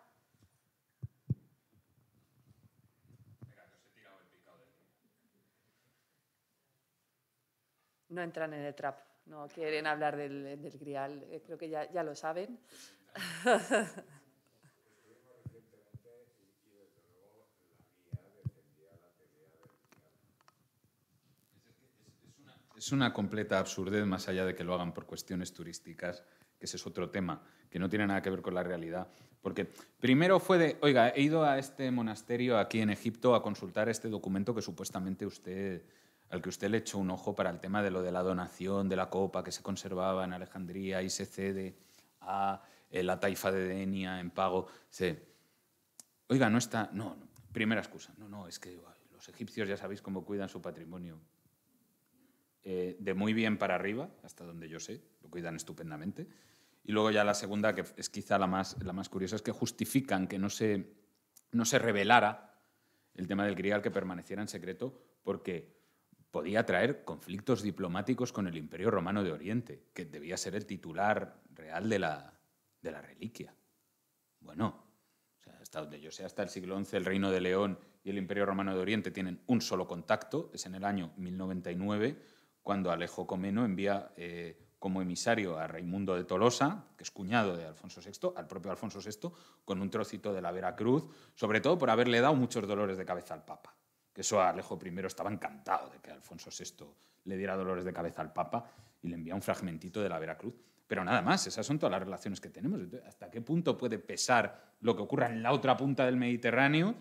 No entran en el trap, no quieren hablar del Grial, creo que ya lo saben. Es una completa absurdez, más allá de que lo hagan por cuestiones turísticas, que ese es otro tema, que no tiene nada que ver con la realidad. Porque primero fue de, oiga, he ido a este monasterio aquí en Egipto a consultar este documento que supuestamente al que usted le echó un ojo para el tema de lo de la donación de la copa que se conservaba en Alejandría y se cede a la taifa de Denia en pago. Oiga, no está... No, primera excusa. No, es que los egipcios ya sabéis cómo cuidan su patrimonio. De muy bien para arriba, hasta donde yo sé, lo cuidan estupendamente. Y luego ya la segunda, que es quizá la más curiosa, es que justifican que no se revelara el tema del Grial, que permaneciera en secreto, porque podía traer conflictos diplomáticos con el Imperio Romano de Oriente, que debía ser el titular real de la reliquia. Bueno, o sea, hasta donde yo sé, hasta el siglo XI, el Reino de León y el Imperio Romano de Oriente tienen un solo contacto, es en el año 1099, cuando Alejo Comneno envía como emisario a Raimundo de Tolosa, que es cuñado de Alfonso VI, al propio Alfonso VI, con un trocito de la Veracruz, sobre todo por haberle dado muchos dolores de cabeza al Papa. Que eso Alejo I estaba encantado de que Alfonso VI le diera dolores de cabeza al Papa y le envía un fragmentito de la Veracruz. Pero nada más, esas son todas las relaciones que tenemos. ¿Hasta qué punto puede pesar lo que ocurra en la otra punta del Mediterráneo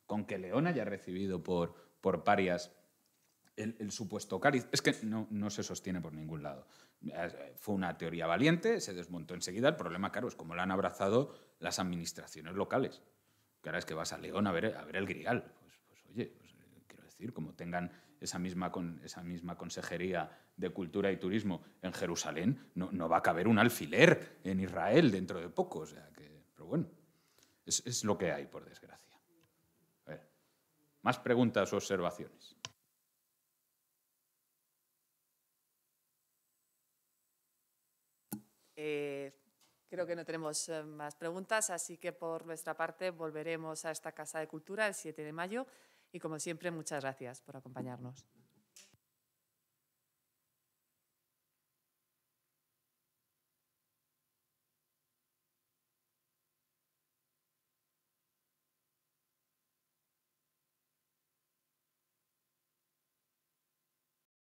con que León haya recibido por parias el supuesto Cáriz? Es que no se sostiene por ningún lado. Fue una teoría valiente, se desmontó enseguida. El problema, claro, es cómo la han abrazado las administraciones locales. Que ahora es que vas a León a ver el Grial. Pues oye, quiero decir, como tengan esa misma consejería de Cultura y Turismo en Jerusalén, no va a caber un alfiler en Israel dentro de poco. O sea que, pero bueno, es lo que hay, por desgracia. A ver, ¿más preguntas o observaciones? Creo que no tenemos más preguntas, así que por nuestra parte volveremos a esta Casa de Cultura el 7 de mayo y, como siempre, muchas gracias por acompañarnos.